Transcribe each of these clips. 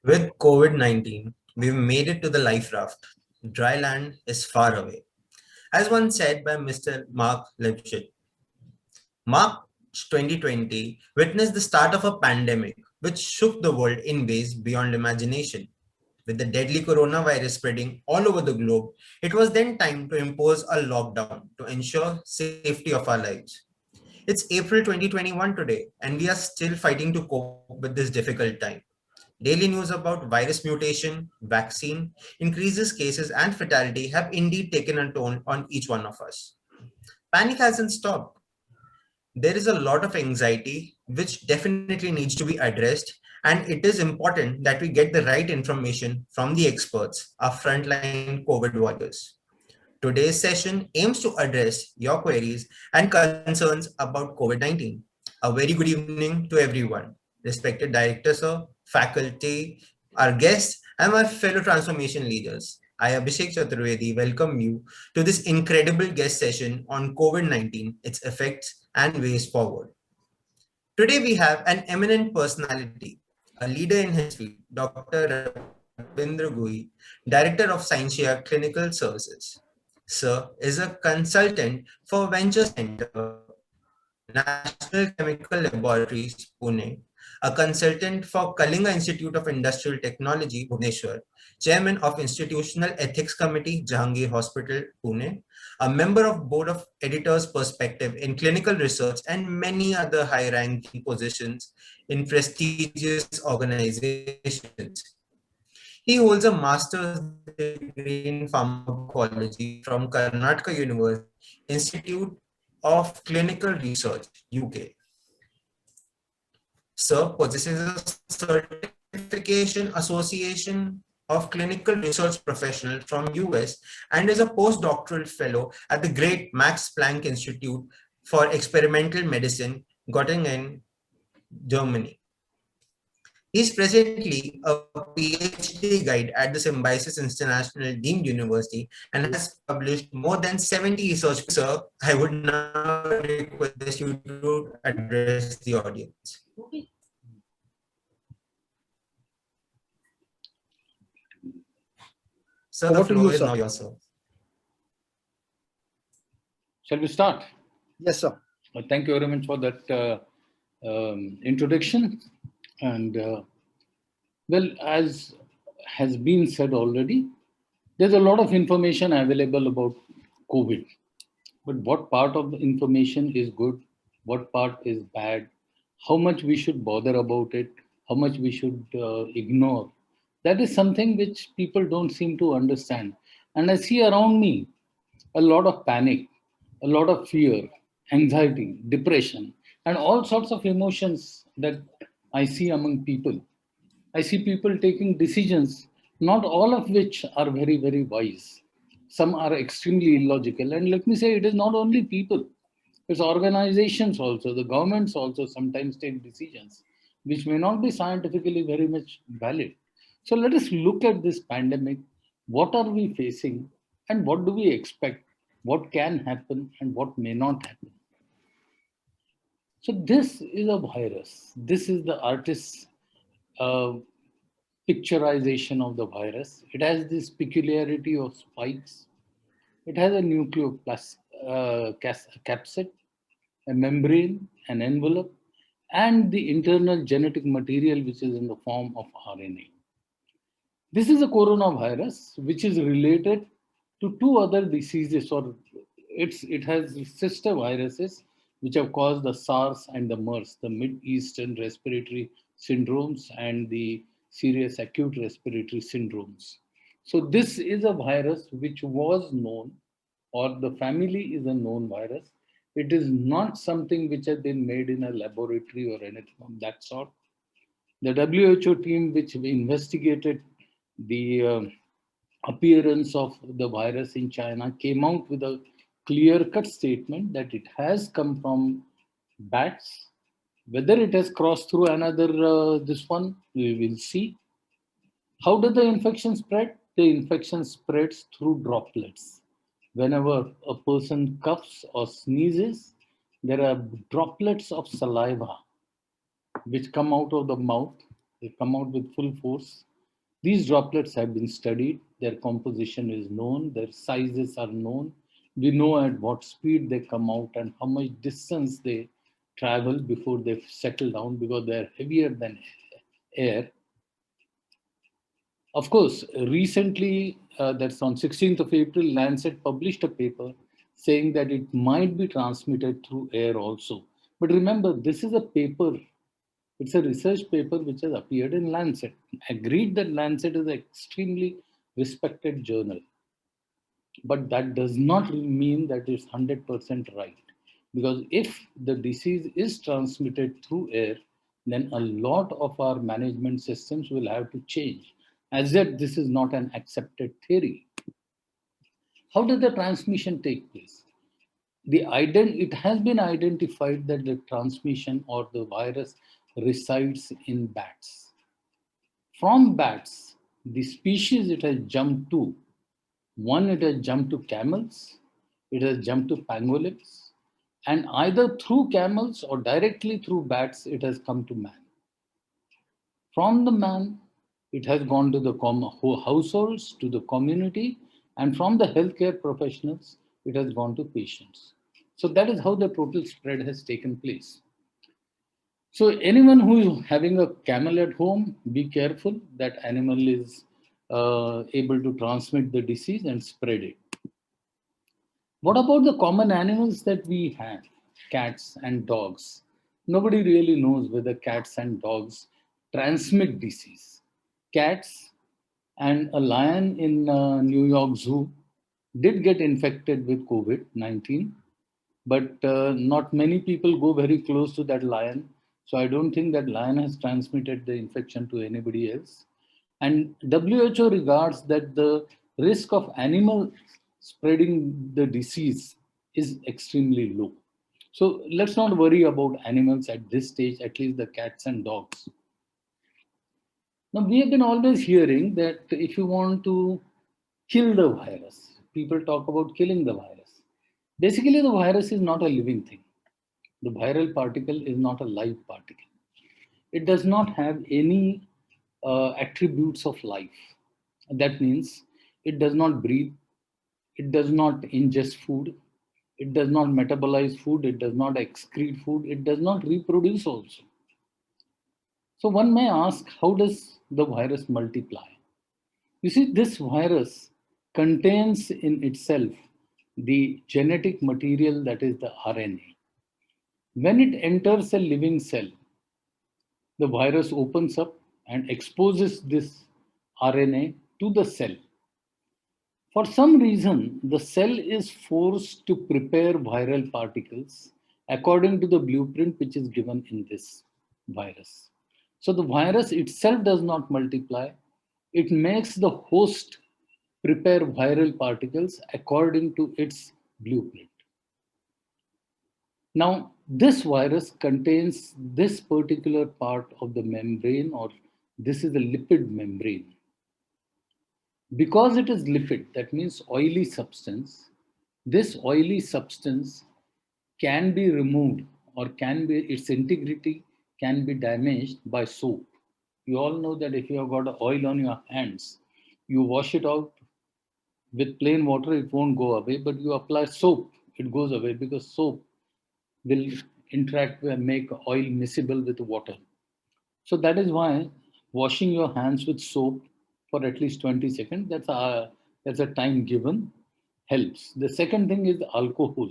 With COVID-19, we've made it to the life raft. Dry land is far away. As once said by Mr. Mark Lipschitz, March 2020 witnessed the start of a pandemic which shook the world in ways beyond imagination. With the deadly coronavirus spreading all over the globe, it was then time to impose a lockdown to ensure safety of our lives. It's April 2021 today, and we are still fighting to cope with this difficult time. Daily news about virus mutation, vaccine, increases cases, and fatality have indeed taken a toll on each one of us. Panic hasn't stopped. There is a lot of anxiety, which definitely needs to be addressed, and it is important that we get the right information from the experts, our frontline COVID warriors. Today's session aims to address your queries and concerns about COVID 19. A very good evening to everyone. Respected Director, Sir, faculty, our guests, and my fellow transformation leaders. I, Abhishek Chaturvedi, welcome you to this incredible guest session on COVID 19, its effects, and ways forward. Today, we have an eminent personality, a leader in his field, Dr. Ravindra Gui, Director of Scientia Clinical Services. Sir is a consultant for Venture Center, National Chemical Laboratories, Pune, a consultant for Kalinga Institute of Industrial Technology, Bhubaneswar, Chairman of Institutional Ethics Committee, Jahangir Hospital, Pune, a member of Board of Editors Perspective in Clinical Research, and many other high-ranking positions in prestigious organizations. He holds a master's degree in pharmacology from Karnataka University, Institute of Clinical Research, UK. Sir possesses a certification association of clinical research professional from US and is a postdoctoral fellow at the great Max Planck Institute for Experimental Medicine, Göttingen, Germany. He is presently a PhD guide at the Symbiosis International Deemed University and has published more than 70 research papers. Sir, I would now request you to address the audience. Sir, the Over floor to is you, now sir. yours, sir. Shall we start? Yes, sir. Thank you very much for that introduction. And well, as has been said already, there's a lot of information available about COVID. But what part of the information is good? What part is bad? How much we should bother about it? How much we should ignore? That is something which people don't seem to understand. And I see around me a lot of panic, a lot of fear, anxiety, depression, and all sorts of emotions that I see among people. I see people taking decisions, not all of which are very, very wise. Some are extremely illogical. And let me say, it is not only people, it's organizations also, the governments also sometimes take decisions which may not be scientifically very much valid. So let us look at this pandemic. What are we facing and what do we expect? What can happen and what may not happen? So this is a virus. This is the artist's uh, picturization of the virus. It has this peculiarity of spikes. It has a capsid, a membrane, an envelope, and the internal genetic material which is in the form of RNA. This is a coronavirus which is related to two other diseases, or it has sister viruses which have caused the SARS and the MERS, the Mid Eastern Respiratory Syndromes and the serious acute respiratory syndromes. So this is a virus which was known, or the family is a known virus. It is not something which has been made in a laboratory or anything of that sort. The WHO team which investigated the appearance of the virus in China came out with a clear-cut statement that it has come from bats. Whether it has crossed through another this one, we will see. How does the infection spread? The infection spreads through droplets. Whenever a person coughs or sneezes, there are droplets of saliva which come out of the mouth. They come out with full force. These droplets have been studied, their composition is known, their sizes are known. We know at what speed they come out and how much distance they travel before they settle down because they are heavier than air. Of course, recently, that's on 16th of April, Lancet published a paper saying that it might be transmitted through air also. But remember, this is a paper, it's a research paper which has appeared in Lancet. Agreed that Lancet is an extremely respected journal, but that does not mean that it's 100% right. Because if the disease is transmitted through air, then a lot of our management systems will have to change. As yet, this is not an accepted theory. How does the transmission take place? It has been identified that the transmission or the virus resides in bats. From bats, the species it has jumped to, one, it has jumped to camels, it has jumped to pangolins, and either through camels or directly through bats, it has come to man. From the man, it has gone to the households, to the community, and from the healthcare professionals, it has gone to patients. So that is how the total spread has taken place. So anyone who is having a camel at home, be careful that animal is able to transmit the disease and spread it. What about the common animals that we have, cats and dogs? Nobody really knows whether cats and dogs transmit disease. Cats and a lion in New York Zoo did get infected with COVID-19, but not many people go very close to that lion. So I don't think that lion has transmitted the infection to anybody else. And WHO regards that the risk of animal spreading the disease is extremely low. So let's not worry about animals at this stage, at least the cats and dogs. Now, we have been always hearing that if you want to kill the virus, people talk about killing the virus. Basically, the virus is not a living thing. The viral particle is not a live particle. It does not have any attributes of life. That means it does not breathe, it does not ingest food, it does not metabolize food, it does not excrete food, it does not reproduce also. So one may ask, how does the virus multiply? You see, this virus contains in itself the genetic material that is the RNA. When it enters a living cell, the virus opens up and exposes this RNA to the cell. For some reason, the cell is forced to prepare viral particles according to the blueprint which is given in this virus. So the virus itself does not multiply, it makes the host prepare viral particles according to its blueprint. Now, this virus contains this particular part of the membrane, or this is a lipid membrane. Because it is lipid, that means oily substance, this oily substance can be removed or its integrity can be damaged by soap. You all know that if you have got oil on your hands, you wash it out with plain water, it won't go away, but you apply soap, it goes away because soap will interact and make oil miscible with water. So that is why washing your hands with soap for at least 20 seconds, that's a time given, helps. The second thing is alcohol.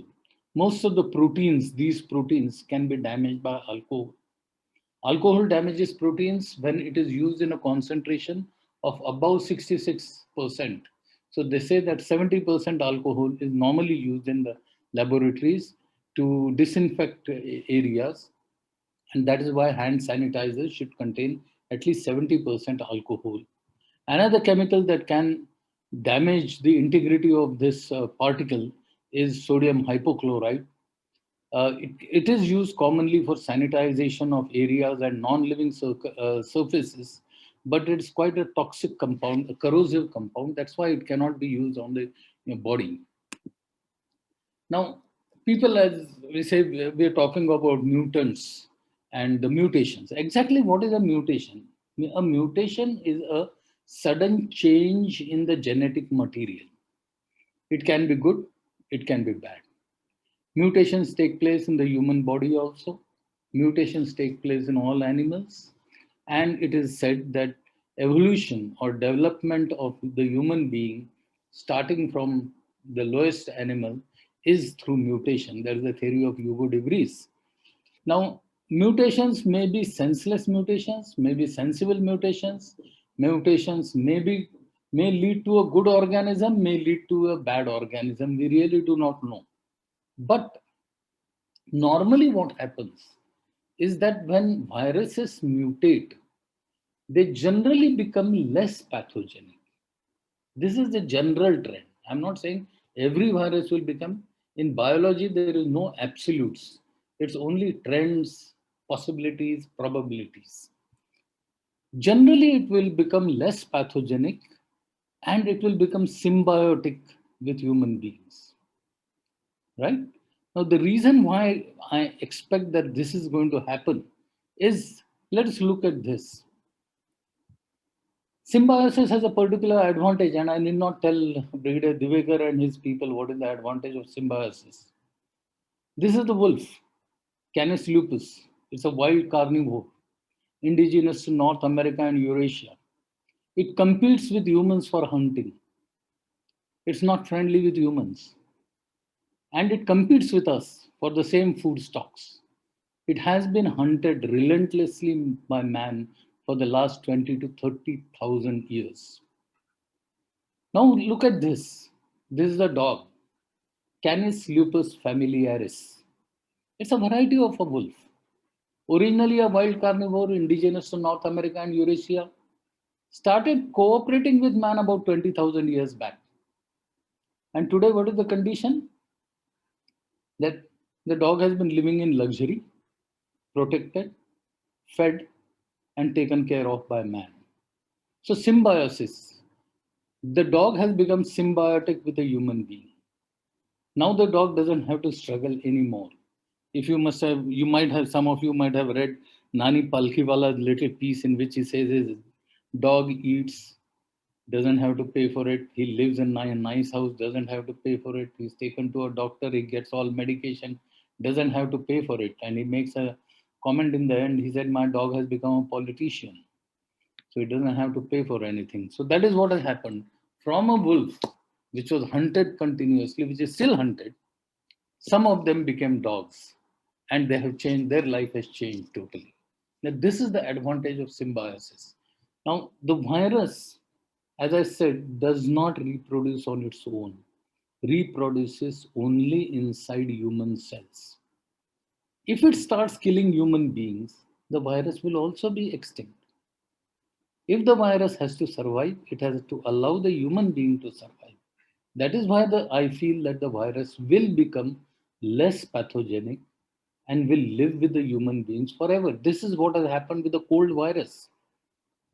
Most of the proteins, these proteins can be damaged by alcohol. Alcohol damages proteins when it is used in a concentration of above 66%. So they say that 70% alcohol is normally used in the laboratories to disinfect areas, and that is why hand sanitizers should contain at least 70% alcohol. Another chemical that can damage the integrity of this particle is sodium hypochlorite. It is used commonly for sanitization of areas and non-living surfaces, but it's quite a toxic compound, a corrosive compound. That's why it cannot be used on the body. Now, people, as we say, we're talking about mutants and the mutations. Exactly what is a mutation? A mutation is a sudden change in the genetic material. It can be good, it can be bad. Mutations take place in the human body also. Mutations take place in all animals. And it is said that evolution or development of the human being, starting from the lowest animal, is through mutation. That is the theory of Hugo de Vries. Now, mutations may be senseless mutations, may be sensible mutations. Mutations may lead to a good organism, may lead to a bad organism. We really do not know. But normally what happens is that when viruses mutate, they generally become less pathogenic. This is the general trend. I'm not saying every virus will become. In biology, there is no absolutes. It's only trends, possibilities, probabilities. Generally, it will become less pathogenic and it will become symbiotic with human beings. Right? Now, the reason why I expect that this is going to happen is, let's look at this. Symbiosis has a particular advantage, and I need not tell Brigadier Divekar and his people what is the advantage of symbiosis. This is the wolf, Canis lupus. It's a wild carnivore, indigenous to North America and Eurasia. It competes with humans for hunting. It's not friendly with humans. And it competes with us for the same food stocks. It has been hunted relentlessly by man for the last 20 to 30,000 years. Now look at this. This is a dog, Canis lupus familiaris. It's a variety of a wolf. Originally a wild carnivore indigenous to North America and Eurasia, started cooperating with man about 20,000 years back. And today, what is the condition? That the dog has been living in luxury, protected, fed, and taken care of by man. So symbiosis. The dog has become symbiotic with a human being. Now the dog doesn't have to struggle anymore. If you might have, some of you might have read Nani Palkhiwala's little piece in which he says his dog eats, doesn't have to pay for it. He lives in a nice house, doesn't have to pay for it. He's taken to a doctor, he gets all medication, doesn't have to pay for it. And he makes a comment in the end. He said, my dog has become a politician. So he doesn't have to pay for anything. So that is what has happened. From a wolf, which was hunted continuously, which is still hunted, some of them became dogs and they have changed, their life has changed totally. Now, this is the advantage of symbiosis. Now, the virus, as I said, does not reproduce on its own, reproduces only inside human cells. If it starts killing human beings, the virus will also be extinct. If the virus has to survive, it has to allow the human being to survive. That is why I feel that the virus will become less pathogenic and will live with the human beings forever. This is what has happened with the cold virus.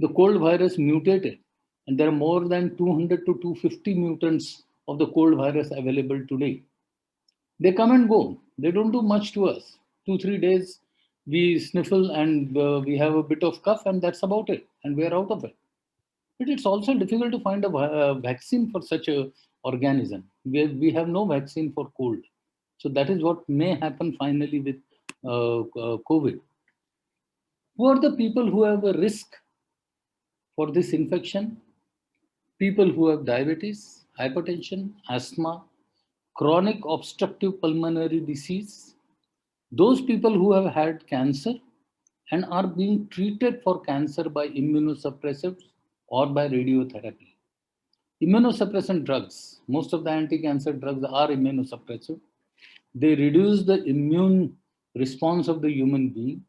The cold virus mutated, and there are more than 200 to 250 mutants of the cold virus available today. They come and go. They don't do much to us. 2 3 days, we sniffle and we have a bit of cough, and that's about it. And we are out of it. But it's also difficult to find a vaccine for such a organism. We have no vaccine for cold. So that is what may happen finally with COVID. Who are the people who have a risk for this infection? People who have diabetes, hypertension, asthma, chronic obstructive pulmonary disease, those people who have had cancer and are being treated for cancer by immunosuppressives or by radiotherapy. Immunosuppressant drugs, most of the anti-cancer drugs are immunosuppressive. They reduce the immune response of the human being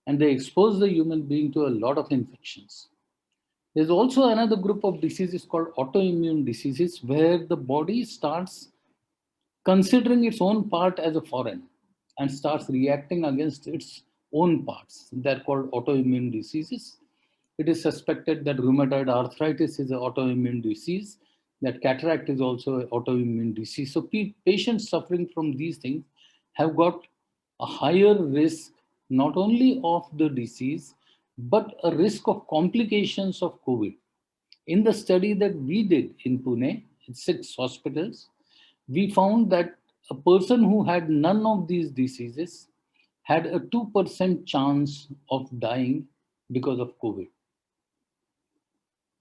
and they expose the human being to a lot of infections. There's also another group of diseases called autoimmune diseases where the body starts considering its own part as a foreign and starts reacting against its own parts. They're called autoimmune diseases. It is suspected that rheumatoid arthritis is an autoimmune disease, that cataract is also an autoimmune disease. So patients suffering from these things have got a higher risk not only of the disease, but a risk of complications of COVID. In the study that we did in Pune, in 6 hospitals, we found that a person who had none of these diseases had a 2% chance of dying because of COVID.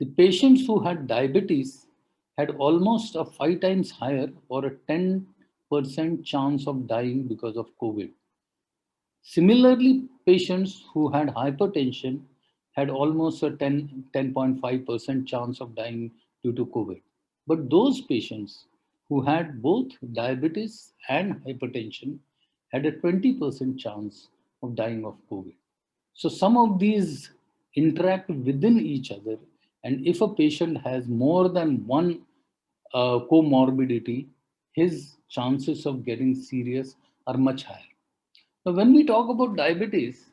The patients who had diabetes had almost a 5 times higher or a 10% chance of dying because of COVID. Similarly, patients who had hypertension had almost a 10.5% chance of dying due to COVID. But those patients who had both diabetes and hypertension had a 20% chance of dying of COVID. So some of these interact within each other. And if a patient has more than one comorbidity, his chances of getting serious are much higher. Now, when we talk about diabetes,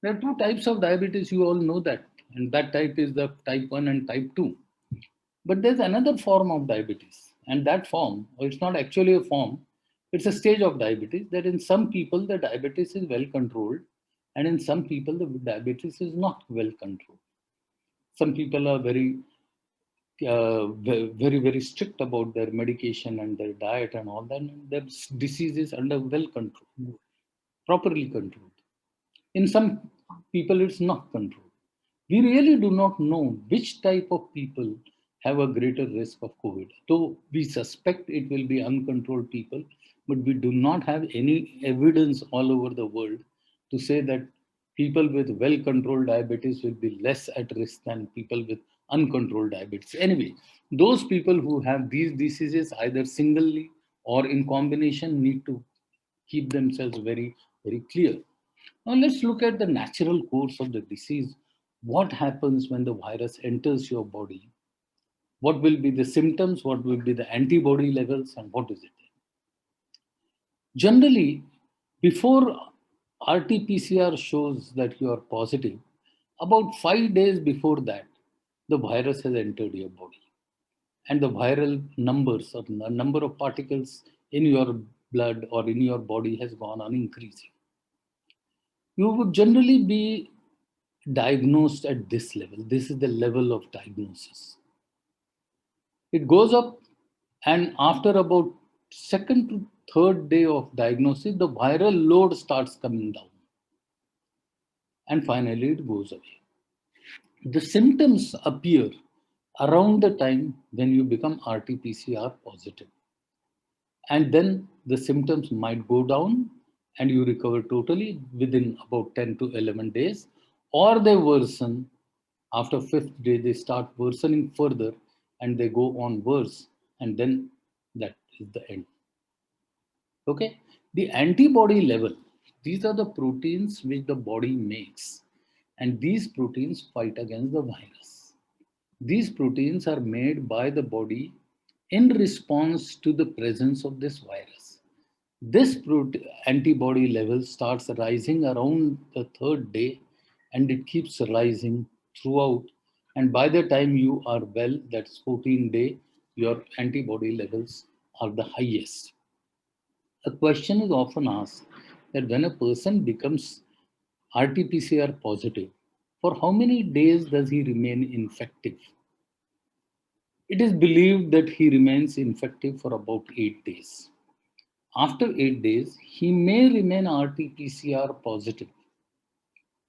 there are two types of diabetes, you all know that. And that type is the type 1 and type 2. But there's another form of diabetes. And that form, or it's not actually a form, it's a stage of diabetes that in some people the diabetes is well controlled, and in some people the diabetes is not well controlled. Some people are very strict about their medication and their diet and all that, and their disease is under well controlled, properly controlled. In some people, it's not controlled. We really do not know which type of people have a greater risk of COVID. Though we suspect it will be uncontrolled people, but we do not have any evidence all over the world to say that people with well controlled diabetes will be less at risk than people with uncontrolled diabetes. Anyway, those people who have these diseases either singly or in combination need to keep themselves very clear. Now let's look at the natural course of the disease. What happens when the virus enters your body? What will be the symptoms? What will be the antibody levels? And what is it? Generally, before RT-PCR shows that you are positive, about 5 days before that, the virus has entered your body. And the viral numbers, or the number of particles in your blood or in your body has gone on increasing. You would generally be diagnosed at this level. This is the level of diagnosis. It goes up, and after about second to third day of diagnosis, the viral load starts coming down. And finally, it goes away. The symptoms appear around the time when you become RT-PCR positive. And then the symptoms might go down and you recover totally within about 10 to 11 days, or they worsen. After fifth day, they start worsening further and they go on worse, and then that is the end. Okay, the antibody level, these are the proteins which the body makes, and these proteins fight against the virus. These proteins are made by the body in response to the presence of this virus. This antibody level starts rising around the third day, and it keeps rising throughout. And by the time you are well, that's 14 day, your antibody levels are the highest. A question is often asked that when a person becomes RT-PCR positive, for how many days does he remain infective? It is believed that he remains infective for about 8 days. After 8 days, he may remain RT-PCR positive,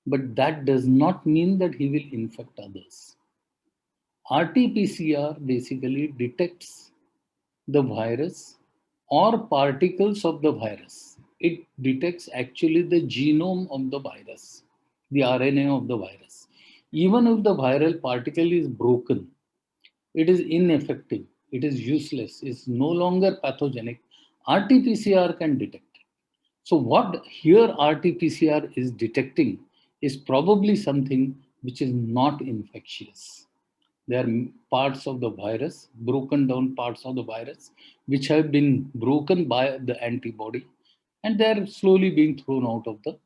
but that does not mean that he will infect others. RT-PCR basically detects the virus or particles of the virus. It detects actually the genome of the virus, the RNA of the virus. Even if the viral particle is broken, it is ineffective, it is useless, it's no longer pathogenic. RT-PCR can detect it. So what here RT-PCR is detecting is probably something which is not infectious. There are parts of the virus, broken down parts of the virus, which have been broken by the antibody, and they're slowly being thrown out of the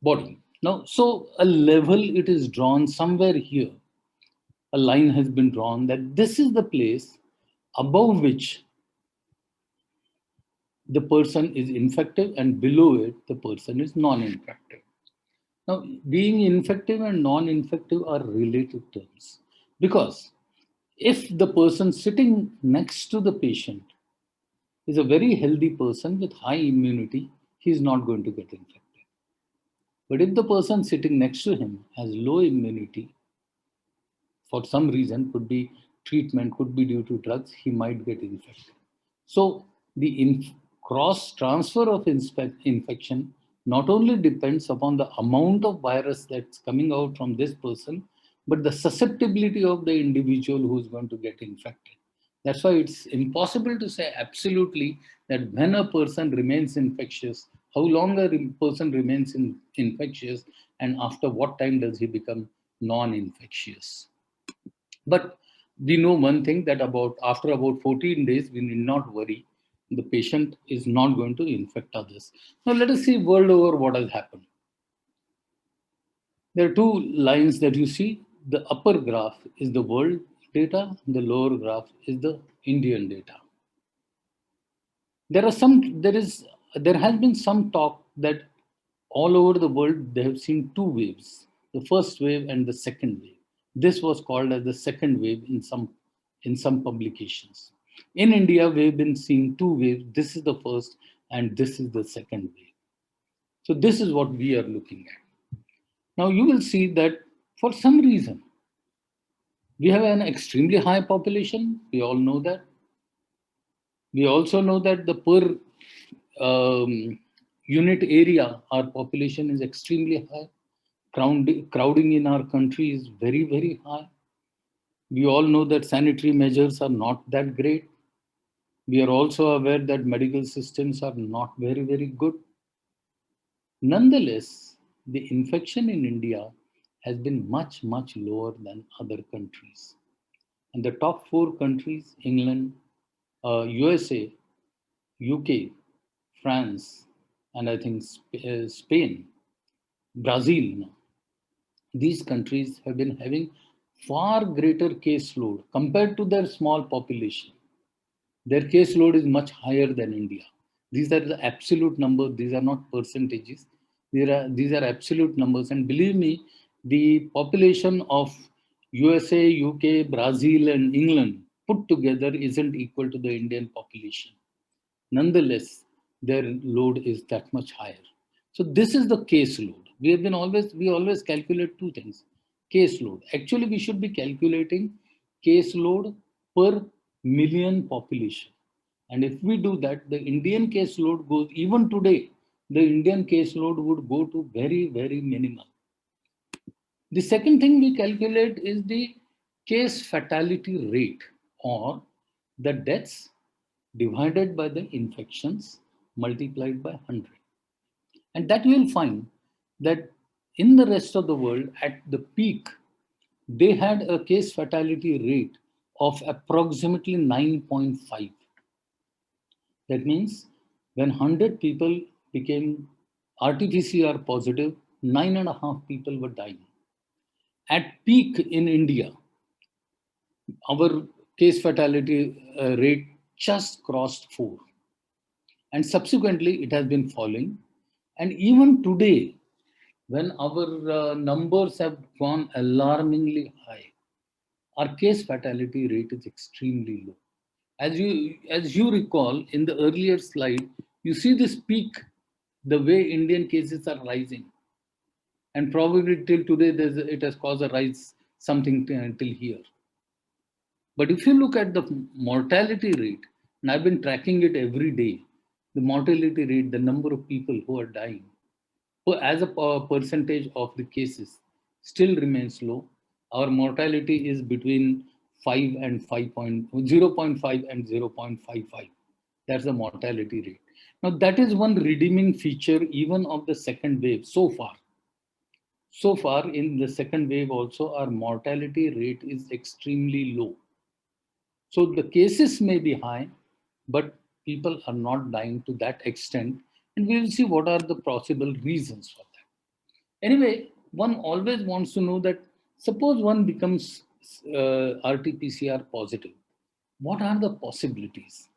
body. Now, so a level it is drawn somewhere here. A line has been drawn that this is the place above which the person is infective, and below it, the person is non-infective. Now, being infective and non-infective are related terms. Because if the person sitting next to the patient is a very healthy person with high immunity, he is not going to get infected. But if the person sitting next to him has low immunity, for some reason, could be treatment, could be due to drugs, he might get infected. So the cross transfer of infection not only depends upon the amount of virus that's coming out from this person, but the susceptibility of the individual who's going to get infected. That's why it's impossible to say absolutely that when a person remains infectious, how long a person remains infectious, and after what time does he become non-infectious. But we know one thing, that about after about 14 days, we need not worry. The patient is not going to infect others. Now let us see world over what has happened. There are two lines that you see. The upper graph is the world data, the lower graph is the Indian data. There has been some talk that all over the world they have seen two waves, the first wave and the second wave. This was called as the second wave in some publications. In India, we've been seeing two waves. This is the first and this is the second wave. So this is what we are looking at. Now you will see that for some reason we have an extremely high population. We all know that. We also know that the per unit area, our population is extremely high. Crowding in our country is very, very high. We all know that sanitary measures are not that great. We are also aware that medical systems are not very, very good. Nonetheless, the infection in India has been much, much lower than other countries. And the top four countries, England, USA, UK, France, and I think Spain, Brazil now, these countries have been having far greater caseload compared to their small population. Their caseload is much higher than India. These are the absolute numbers, these are not percentages. These are absolute numbers. And believe me, the population of USA, UK, Brazil, and England put together isn't equal to the Indian population. Nonetheless, their load is that much higher. So this is the case load. We always calculate two things. Case load. Actually, we should be calculating case load per million population. And if we do that, the Indian case load goes, even today, the Indian case load would go to very, very minimal. The second thing we calculate is the case fatality rate, or the deaths divided by the infections multiplied by 100. And that you will find that in the rest of the world, at the peak, they had a case fatality rate of approximately 9.5. That means when 100 people became RT-PCR positive, 9.5 people were dying. At peak in India, our case fatality rate just crossed 4. And subsequently, it has been falling. And even today, when our numbers have gone alarmingly high, our case fatality rate is extremely low. As you recall in the earlier slide, you see this peak, the way Indian cases are rising. And probably till today, it has caused a rise something till here. But if you look at the mortality rate, and I've been tracking it every day, the mortality rate, the number of people who are dying, as a percentage of the cases, still remains low. Our mortality is between 5 and 0.5 and 0.55. That's the mortality rate. Now that is one redeeming feature even of the second wave so far. So far in the second wave also, our mortality rate is extremely low. So the cases may be high, but people are not dying to that extent. And we will see what are the possible reasons for that. Anyway, one always wants to know that suppose one becomes RT-PCR positive, what are the possibilities?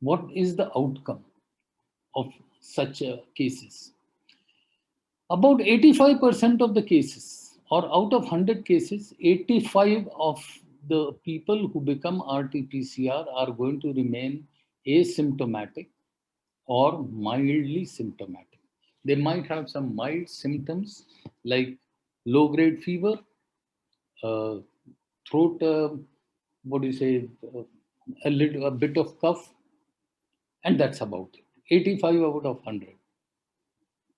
What is the outcome of such cases? About 85% of the cases or out of 100 cases, 85 of the people who become RT-PCR are going to remain asymptomatic or mildly symptomatic. They might have some mild symptoms like low-grade fever, uh, throat, what do you say, a bit of cough, and that's about it. 85 out of 100.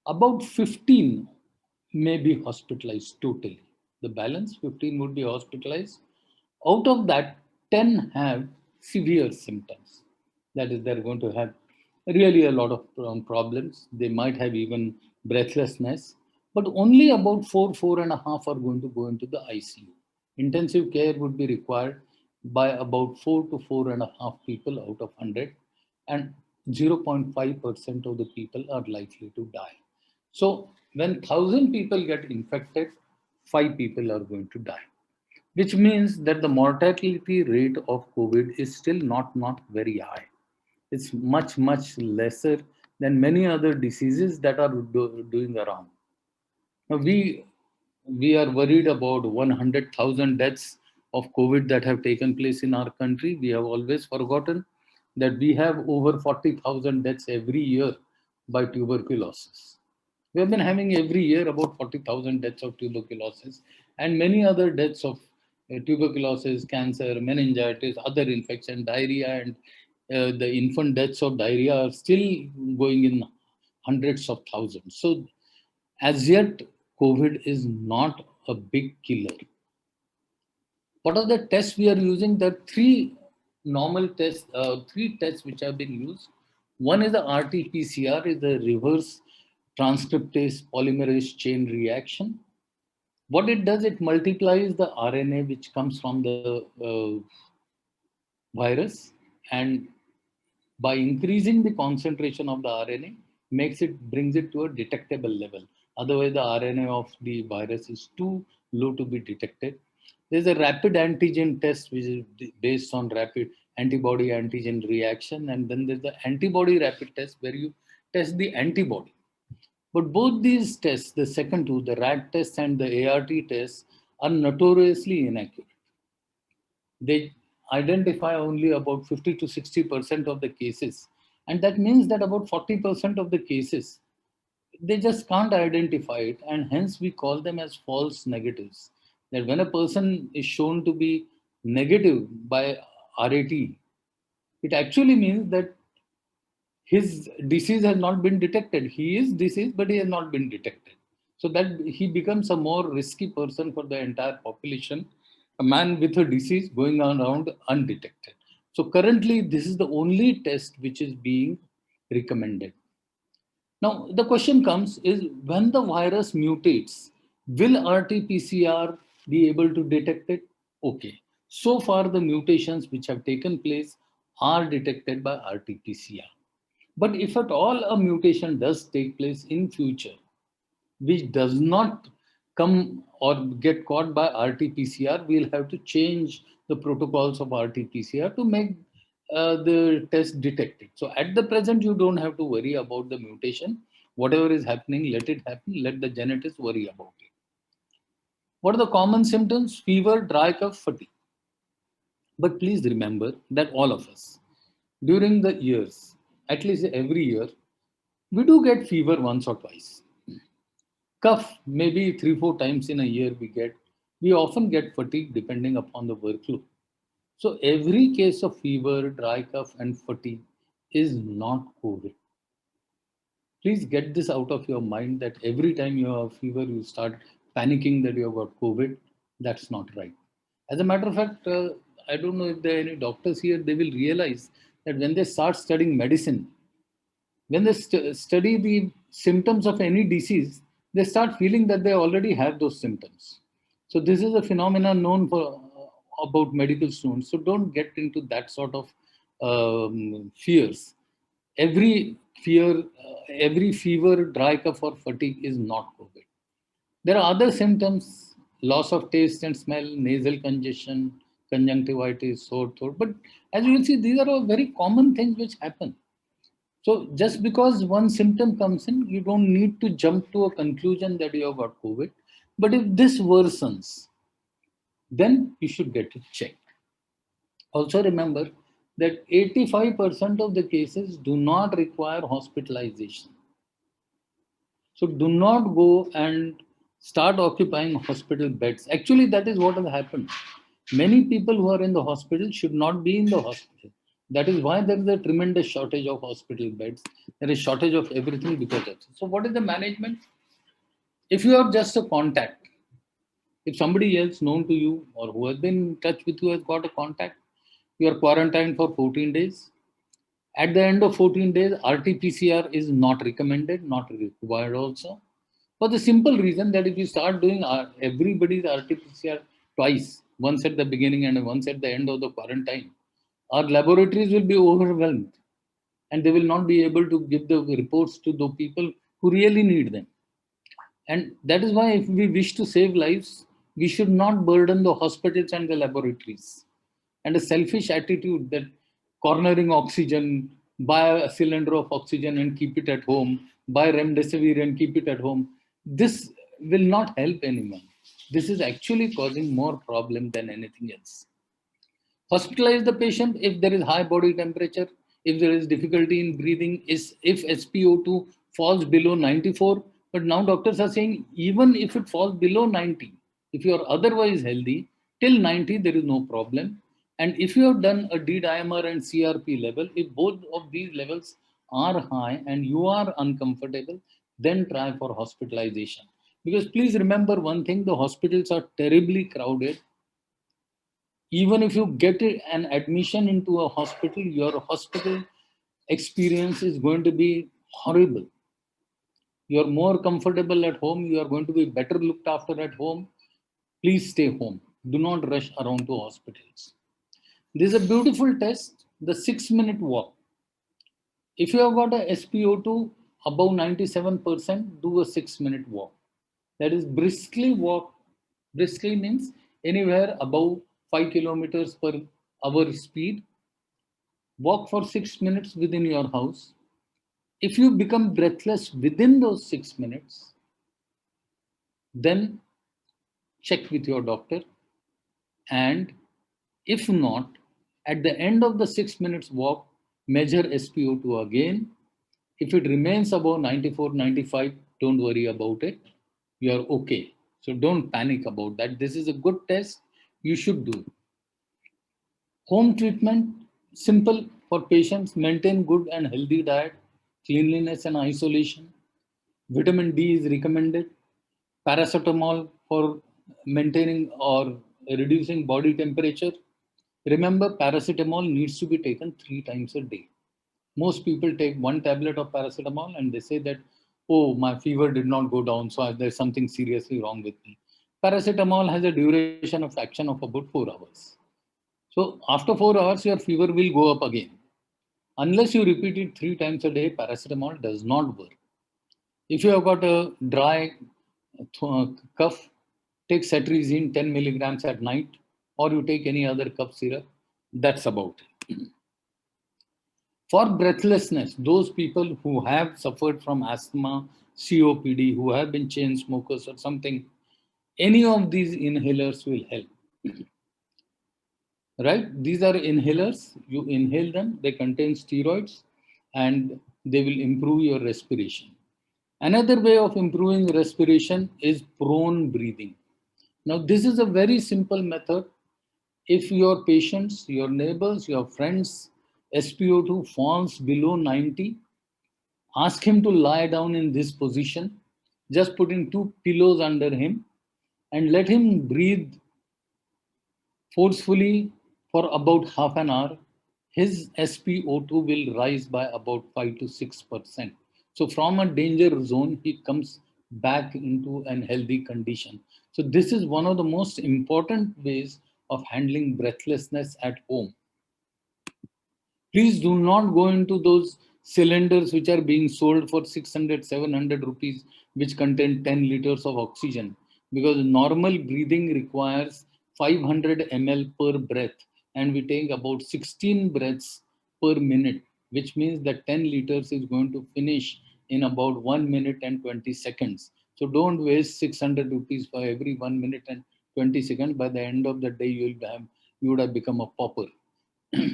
About 15 may be hospitalized totally. The balance 15 would be hospitalized. Out of that, 10 have severe symptoms. That is, they're going to have really a lot of problems. They might have even breathlessness, but only about four and a half are going to go into the ICU. Intensive care would be required by about 4 to 4.5 people out of 100, and 0.5% of the people are likely to die. So when 1,000 people get infected, 5 people are going to die, which means that the mortality rate of COVID is still not very high. It's much lesser than many other diseases that are doing around. Now we are worried about 100,000 deaths of COVID that have taken place in our country. We have always forgotten that we have over 40,000 deaths every year by tuberculosis. We have been having every year about 40,000 deaths of tuberculosis and many other deaths of tuberculosis, cancer, meningitis, other infection, diarrhea, and the infant deaths of diarrhea are still going in hundreds of thousands. So as yet, COVID is not a big killer. What are the tests we are using? There are three normal tests, three tests which have been used. One is the RT-PCR, is the reverse transcriptase polymerase chain reaction. What it does, it multiplies the RNA which comes from the virus, and by increasing the concentration of the RNA, brings it to a detectable level. Otherwise, the RNA of the virus is too low to be detected. There's a rapid antigen test which is based on rapid antibody antigen reaction, and then there's the antibody rapid test where you test the antibody. But both these tests, the second two, the RAT test and the ART test, are notoriously inaccurate. They identify only about 50 to 60% of the cases. And that means that about 40% of the cases, they just can't identify it. And hence we call them as false negatives. That when a person is shown to be negative by RAT, it actually means that his disease has not been detected. He is diseased, but he has not been detected. So that he becomes a more risky person for the entire population, a man with a disease going around undetected. So currently, this is the only test which is being recommended. Now, the question comes is when the virus mutates, will RT-PCR be able to detect it? Okay. So far, the mutations which have taken place are detected by RT-PCR. But if at all a mutation does take place in future, which does not come or get caught by RT-PCR, we'll have to change the protocols of RT-PCR to make the test detected. So at the present, you don't have to worry about the mutation. Whatever is happening, let it happen. Let the genetics worry about it. What are the common symptoms? Fever, dry cough, fatigue. But please remember that all of us, during the years, at least every year, we do get fever once or twice. Cough, maybe 3 4 times in a year we get. We often get fatigue depending upon the workload. So every case of fever, dry cough, and fatigue is not COVID. Please get this out of your mind that every time you have fever, you start panicking that you have got COVID. That's not right. As a matter of fact, I don't know if there are any doctors here, they will realize that when they start studying medicine, when they study the symptoms of any disease, they start feeling that they already have those symptoms. So this is a phenomenon known for about medical students. So don't get into that sort of fears. Every every fever, dry cough, or fatigue is not COVID. There are other symptoms: loss of taste and smell, nasal congestion, conjunctivitis, sore throat. But as you will see, these are all very common things which happen. So just because one symptom comes in, you don't need to jump to a conclusion that you have got COVID. But if this worsens, then you should get it checked. Also remember that 85% of the cases do not require hospitalization. So do not go and start occupying hospital beds. Actually, that is what has happened. Many people who are in the hospital should not be in the hospital. That is why there is a tremendous shortage of hospital beds. There is shortage of everything because of this. So what is the management? If you are just a contact, if somebody else known to you or who has been in touch with you has got a contact, you are quarantined for 14 days. At the end of 14 days, RT-PCR is not recommended, not required also. For the simple reason that if you start doing everybody's RT-PCR twice, once at the beginning and once at the end of the quarantine, our laboratories will be overwhelmed and they will not be able to give the reports to the people who really need them. And that is why if we wish to save lives, we should not burden the hospitals and the laboratories. And a selfish attitude that cornering oxygen, buy a cylinder of oxygen and keep it at home, buy remdesivir and keep it at home, this will not help anyone. This is actually causing more problem than anything else. Hospitalize the patient if there is high body temperature, if there is difficulty in breathing, if SpO2 falls below 94. But now doctors are saying even if it falls below 90, if you are otherwise healthy, till 90 there is no problem. And if you have done a D-dimer and CRP level, if both of these levels are high and you are uncomfortable, then try for hospitalization. Because please remember one thing, the hospitals are terribly crowded. Even if you get an admission into a hospital, your hospital experience is going to be horrible. You're more comfortable at home, you are going to be better looked after at home. Please stay home. Do not rush around to hospitals. This is a beautiful test, the 6-minute walk. If you have got a SpO2 above 97%, do a 6-minute walk. That is briskly walk. Briskly means anywhere above 5 kilometers per hour speed. Walk for 6 minutes within your house. If you become breathless within those 6 minutes, then check with your doctor. And if not, at the end of the 6 minutes walk, measure SpO2 again. If it remains above 94, 95, don't worry about it. You are okay. So don't panic about that. This is a good test. You should do. Home treatment, simple for patients. Maintain good and healthy diet, cleanliness and isolation. Vitamin D is recommended. Paracetamol for maintaining or reducing body temperature. Remember, paracetamol needs to be taken 3 times a day. Most people take 1 tablet of paracetamol and they say that, oh, my fever did not go down, so there's something seriously wrong with me. Paracetamol has a duration of action of about 4 hours. So after 4 hours, your fever will go up again. Unless you repeat it 3 times a day, paracetamol does not work. If you have got a dry cough, take cetirizine 10 milligrams at night, or you take any other cough syrup. That's about it. For breathlessness, those people who have suffered from asthma, COPD, who have been chain smokers or something, any of these inhalers will help. Right? These are inhalers. You inhale them, they contain steroids, and they will improve your respiration. Another way of improving respiration is prone breathing. Now, this is a very simple method. If your patients, your neighbors, your friends, SpO2 falls below 90, ask him to lie down in this position, just putting 2 pillows under him and let him breathe forcefully for about half an hour. His SpO2 will rise by about 5 to 6%. So from a danger zone, he comes back into an healthy condition. So this is one of the most important ways of handling breathlessness at home. Please do not go into those cylinders which are being sold for 600, 700 rupees, which contain 10 liters of oxygen, because normal breathing requires 500 ml per breath, and we take about 16 breaths per minute, which means that 10 liters is going to finish in about 1 minute and 20 seconds. So don't waste 600 rupees for every 1 minute and 20 seconds. By the end of the day, you would have become a pauper.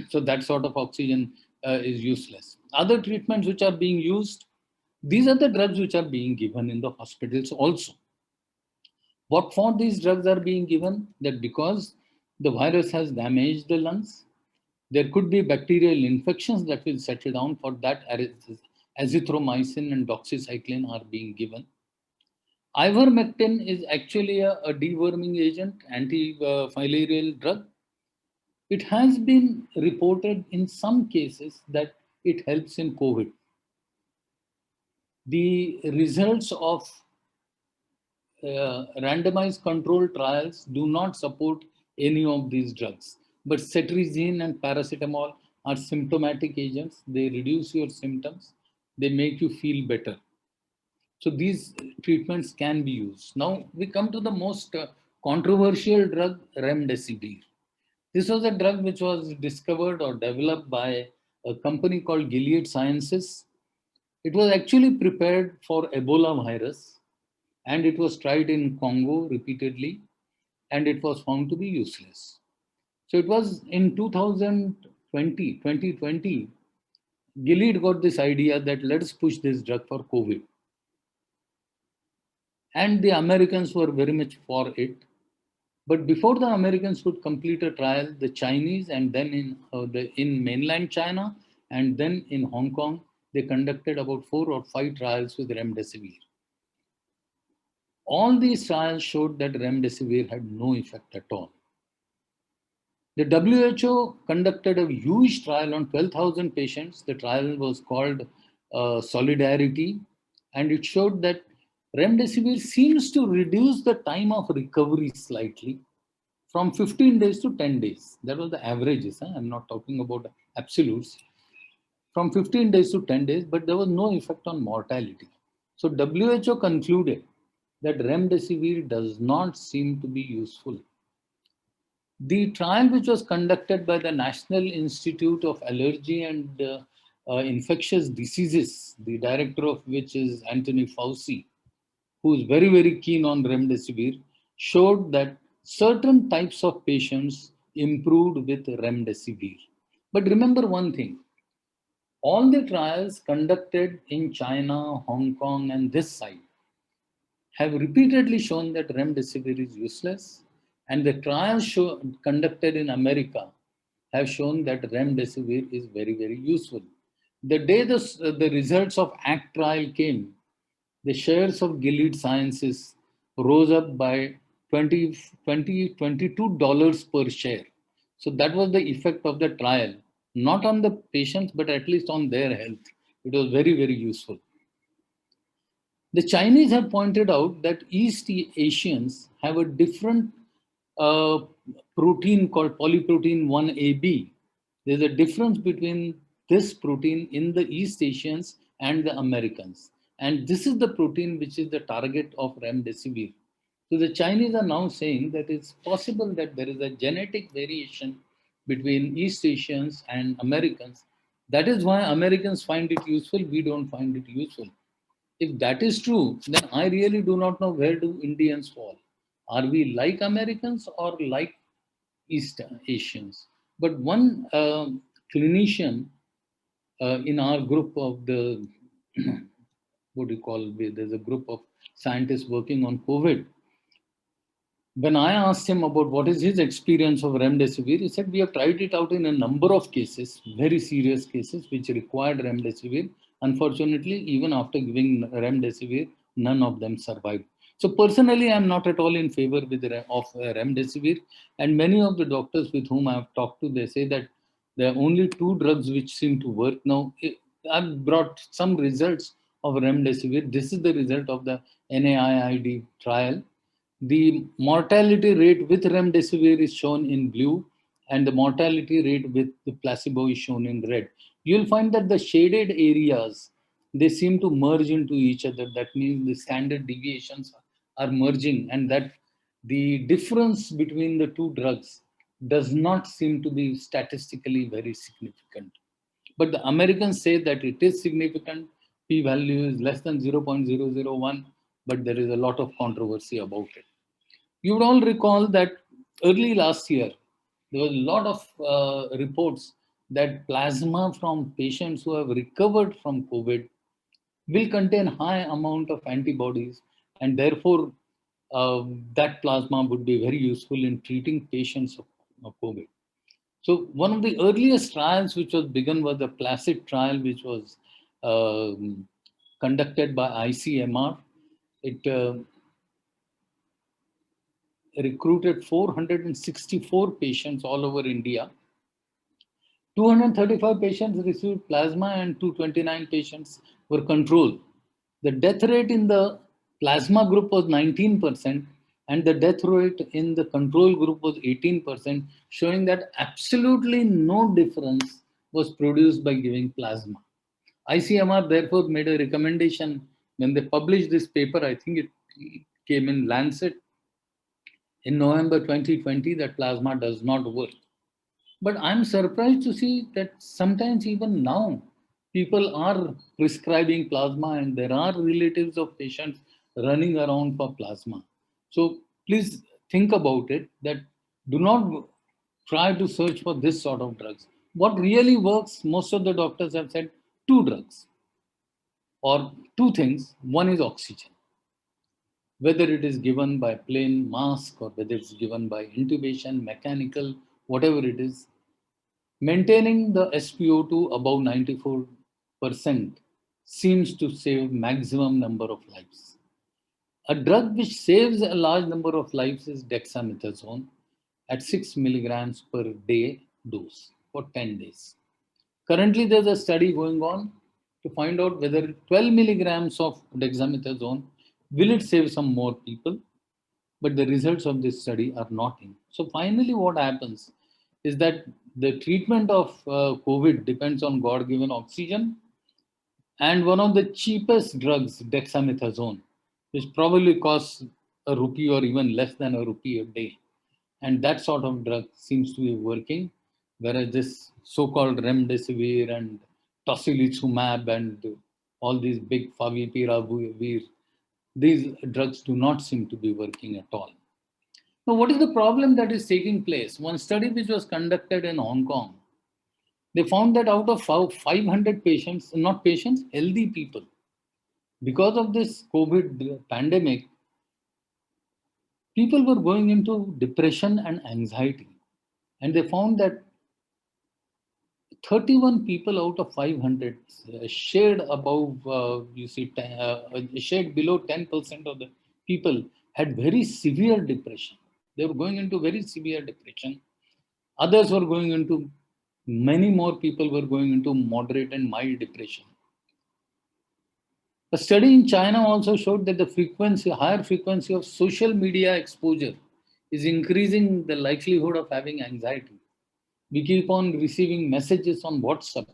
So that sort of oxygen is useless. Other treatments which are being used, these are the drugs which are being given in the hospitals also. What for these drugs are being given? That because the virus has damaged the lungs, there could be bacterial infections that will settle down. For that, azithromycin and doxycycline are being given. Ivermectin is actually a deworming agent, anti-filarial drug. It has been reported in some cases that it helps in COVID. The results of randomized controlled trials do not support any of these drugs. But cetirizine and paracetamol are symptomatic agents. They reduce your symptoms. They make you feel better. So these treatments can be used. Now we come to the most controversial drug, remdesivir. This was a drug which was discovered or developed by a company called Gilead Sciences. It was actually prepared for Ebola virus, and it was tried in Congo repeatedly, and it was found to be useless. So it was in 2020, Gilead got this idea that let's push this drug for COVID. And the Americans were very much for it. But before the Americans could complete a trial, the Chinese and then in mainland China and then in Hong Kong, they conducted about 4 or 5 trials with remdesivir. All these trials showed that remdesivir had no effect at all. The WHO conducted a huge trial on 12,000 patients. The trial was called Solidarity, and it showed that remdesivir seems to reduce the time of recovery slightly from 15 days to 10 days. That was the averages. I'm not talking about absolutes. From 15 days to 10 days, but there was no effect on mortality. So WHO concluded that remdesivir does not seem to be useful. The trial, which was conducted by the National Institute of Allergy and Infectious Diseases, the director of which is Anthony Fauci, who is very, very keen on remdesivir, showed that certain types of patients improved with remdesivir. But remember one thing, all the trials conducted in China, Hong Kong, and this side have repeatedly shown that remdesivir is useless, and the trials conducted in America have shown that remdesivir is very, very useful. The day the results of ACT trial came, the shares of Gilead Sciences rose up by $22 per share. So that was the effect of the trial, not on the patients, but at least on their health. It was very, very useful. The Chinese have pointed out that East Asians have a different protein called polyprotein 1AB. There's a difference between this protein in the East Asians and the Americans. And this is the protein which is the target of remdesivir. So the Chinese are now saying that it's possible that there is a genetic variation between East Asians and Americans. That is why Americans find it useful, we don't find it useful. If that is true, then I really do not know where do Indians fall. Are we like Americans or like East Asians? But one clinician in our group of the, what do you call, there's a group of scientists working on COVID. When I asked him about what is his experience of remdesivir, he said, we have tried it out in a number of cases, very serious cases, which required remdesivir. Unfortunately, even after giving remdesivir, none of them survived. So personally, I'm not at all in favor of remdesivir. And many of the doctors with whom I have talked to, they say that there are only 2 drugs which seem to work. Now, I've brought some results of remdesivir. This is the result of the NIAID trial. The mortality rate with remdesivir is shown in blue, and the mortality rate with the placebo is shown in red. You'll find that the shaded areas, they seem to merge into each other. That means the standard deviations are merging, and that the difference between the 2 drugs does not seem to be statistically very significant. But the Americans say that it is significant. P value is less than 0.001. but there is a lot of controversy about it. You would all recall that early last year, there was a lot of reports that plasma from patients who have recovered from COVID will contain high amount of antibodies, and therefore that plasma would be very useful in treating patients of COVID. So one of the earliest trials which was begun was the Placid trial, which was conducted by ICMR. It recruited 464 patients all over India. 235 patients received plasma and 229 patients were controlled. The death rate in the plasma group was 19%, and the death rate in the control group was 18%, showing that absolutely no difference was produced by giving plasma. ICMR therefore made a recommendation when they published this paper. I think it came in Lancet in November 2020, that plasma does not work. But I'm surprised to see that sometimes even now people are prescribing plasma, and there are relatives of patients running around for plasma. So please think about it, that do not try to search for this sort of drugs. What really works, most of the doctors have said two drugs or two things. One is oxygen, whether it is given by plain mask or whether it's given by intubation, mechanical, whatever it is. Maintaining the SpO2 above 94% seems to save maximum number of lives. A drug which saves a large number of lives is dexamethasone at 6 milligrams per day dose for 10 days. Currently, there's a study going on to find out whether 12 milligrams of dexamethasone will it save some more people, but the results of this study are not in. So finally, what happens is that the treatment of COVID depends on God-given oxygen, and one of the cheapest drugs, dexamethasone, which probably costs a rupee or even less than a rupee a day, and that sort of drug seems to be working, whereas this so-called remdesivir and tocilizumab and all these big favipiravir, these drugs do not seem to be working at all. Now, what is the problem that is taking place? One study which was conducted in Hong Kong, they found that out of 500 patients, not patients, healthy people, because of this COVID pandemic, people were going into depression and anxiety. And they found that 31 people out of 500 shared above, shared below 10% of the people had very severe depression. They were going into very severe depression. Others were going into, many more people were going into moderate and mild depression. A study in China also showed that the higher frequency of social media exposure is increasing the likelihood of having anxiety. We keep on receiving messages on WhatsApp.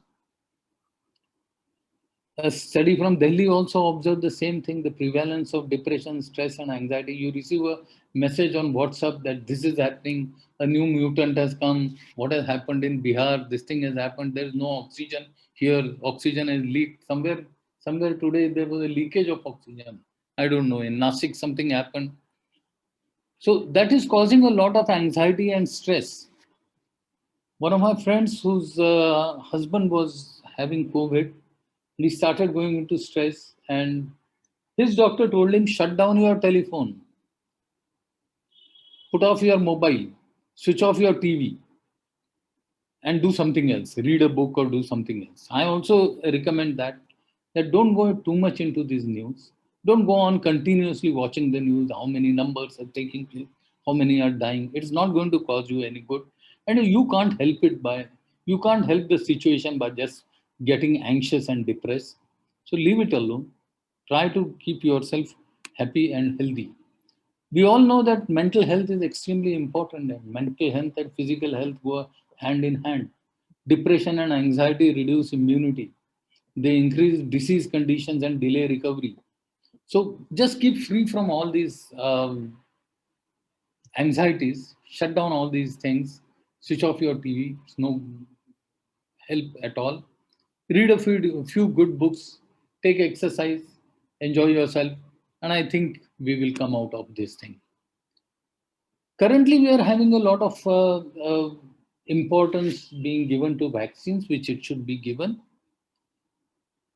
A study from Delhi also observed the same thing, the prevalence of depression, stress, and anxiety. You receive a message on WhatsApp that this is happening, a new mutant has come, what has happened in Bihar, this thing has happened, there is no oxygen here, oxygen is leaked. Somewhere today there was a leakage of oxygen. I don't know, in Nasik something happened. So that is causing a lot of anxiety and stress. One of my friends whose husband was having COVID, he started going into stress, and his doctor told him, shut down your telephone, put off your mobile, switch off your TV, and do something else, read a book or do something else. I also recommend that don't go too much into these news. Don't go on continuously watching the news, how many numbers are taking place, how many are dying. It's not going to cause you any good. And you can't help you can't help the situation by just getting anxious and depressed. So leave it alone. Try to keep yourself happy and healthy. We all know that mental health is extremely important, and mental health and physical health go hand in hand. Depression and anxiety reduce immunity. They increase disease conditions and delay recovery. So just keep free from all these anxieties, shut down all these things, switch off your TV, it's no help at all. Read a few good books, take exercise, enjoy yourself. And I think we will come out of this thing. Currently, we are having a lot of importance being given to vaccines, which it should be given.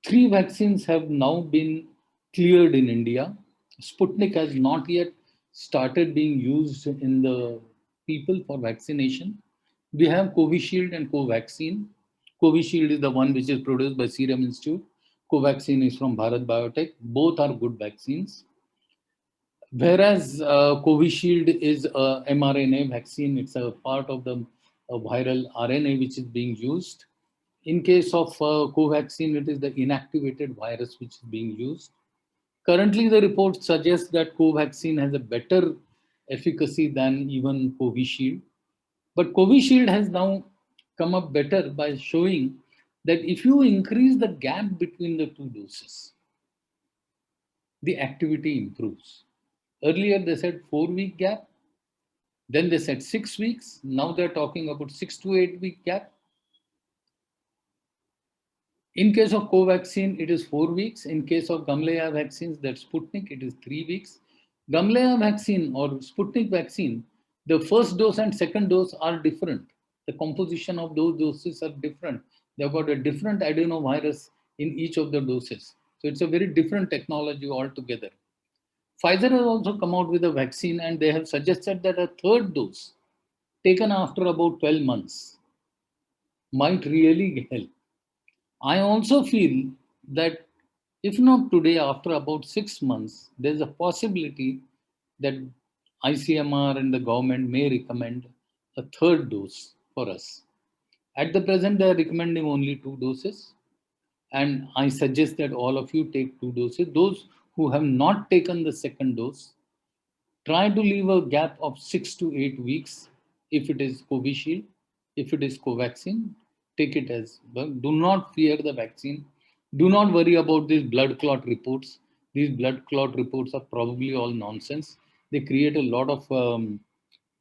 3 vaccines have now been cleared in India. Sputnik has not yet started being used in the people for vaccination. We have Covishield and Covaxin. Covishield is the one which is produced by Serum Institute. Covaxin is from Bharat Biotech. Both are good vaccines. Whereas Covishield is a mRNA vaccine, it's a part of the viral RNA which is being used. In case of Covaxin, it is the inactivated virus which is being used. Currently, the report suggests that Covaxin has a better efficacy than even Covishield. But Covishield has now come up better by showing that if you increase the gap between the 2 doses, the activity improves. Earlier, they said 4-week gap. Then they said 6 weeks. Now they're talking about 6 to 8 week gap. In case of Covaxin, it is 4 weeks. In case of Gamaleya vaccines, that's Sputnik, it is 3 weeks. Gamaleya vaccine or Sputnik vaccine, the first dose and second dose are different. The composition of those doses are different. They've got a different adenovirus in each of the doses. So it's a very different technology altogether. Pfizer has also come out with a vaccine and they have suggested that a third dose taken after about 12 months might really help. I also feel that if not today, after about 6 months, there's a possibility that ICMR and the government may recommend a third dose for us. At the present, they are recommending only 2 doses. And I suggest that all of you take 2 doses. Those who have not taken the second dose, try to leave a gap of 6 to 8 weeks if it is Covishield. If it is Covaxin, take it as well. Do not fear the vaccine. Do not worry about these blood clot reports. These blood clot reports are probably all nonsense. They create a lot of,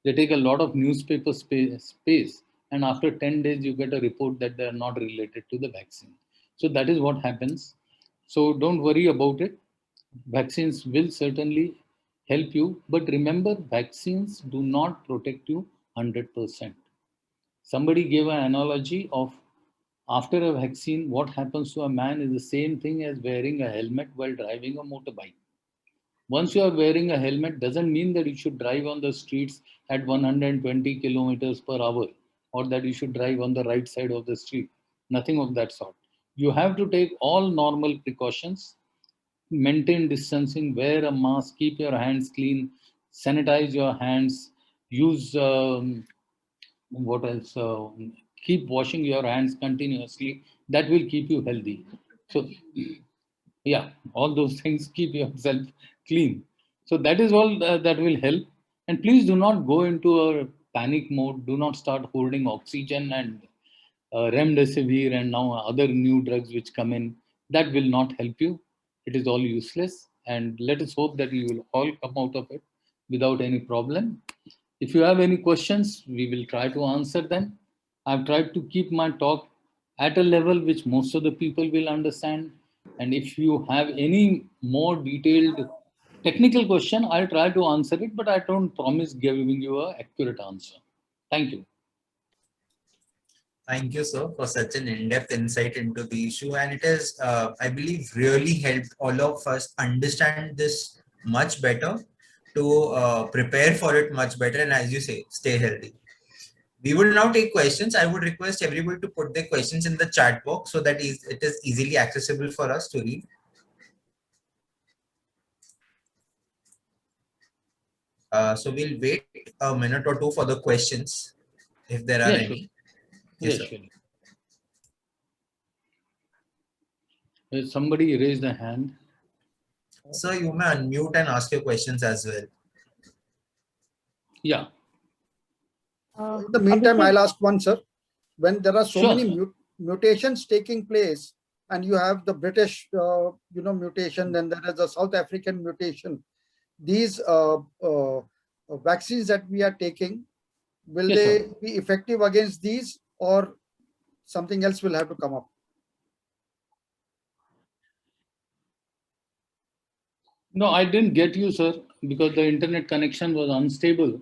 they take a lot of newspaper space, and after 10 days, you get a report that they are not related to the vaccine. So that is what happens. So don't worry about it. Vaccines will certainly help you, but remember, vaccines do not protect you 100%. Somebody gave an analogy of after a vaccine, what happens to a man is the same thing as wearing a helmet while driving a motorbike. Once you are wearing a helmet, doesn't mean that you should drive on the streets at 120 kilometers per hour or that you should drive on the right side of the street. Nothing of that sort. You have to take all normal precautions, maintain distancing, wear a mask, keep your hands clean, sanitize your hands, use what else? Keep washing your hands continuously. That will keep you healthy. So, yeah, all those things keep yourself clean. So that is all that will help. And please do not go into a panic mode. Do not start holding oxygen and remdesivir and now other new drugs which come in. That will not help you. It is all useless. And let us hope that you will all come out of it without any problem. If you have any questions, we will try to answer them. I've tried to keep my talk at a level which most of the people will understand. And if you have any more detailed technical question, I'll try to answer it, but I don't promise giving you an accurate answer. Thank you. Thank you, sir, for such an in-depth insight into the issue. And it has, I believe, really helped all of us understand this much better, to prepare for it much better, and as you say, stay healthy. We will now take questions. I would request everybody to put their questions in the chat box so that it is easily accessible for us to read. So we'll wait a minute or two for the questions, if there are Yes, any. sure. Yes, Yes, sir. sure. Somebody raised a hand. Sir, you may unmute and ask your questions as well. Yeah. In the meantime, I'll ask one, sir. When there are so Sure, many sir. mutations taking place, and you have the British, mutation, then there is a South African mutation. These vaccines that we are taking, will Yes, they sir. be effective against these, or something else will have to come up? No, I didn't get you, sir, because the internet connection was unstable.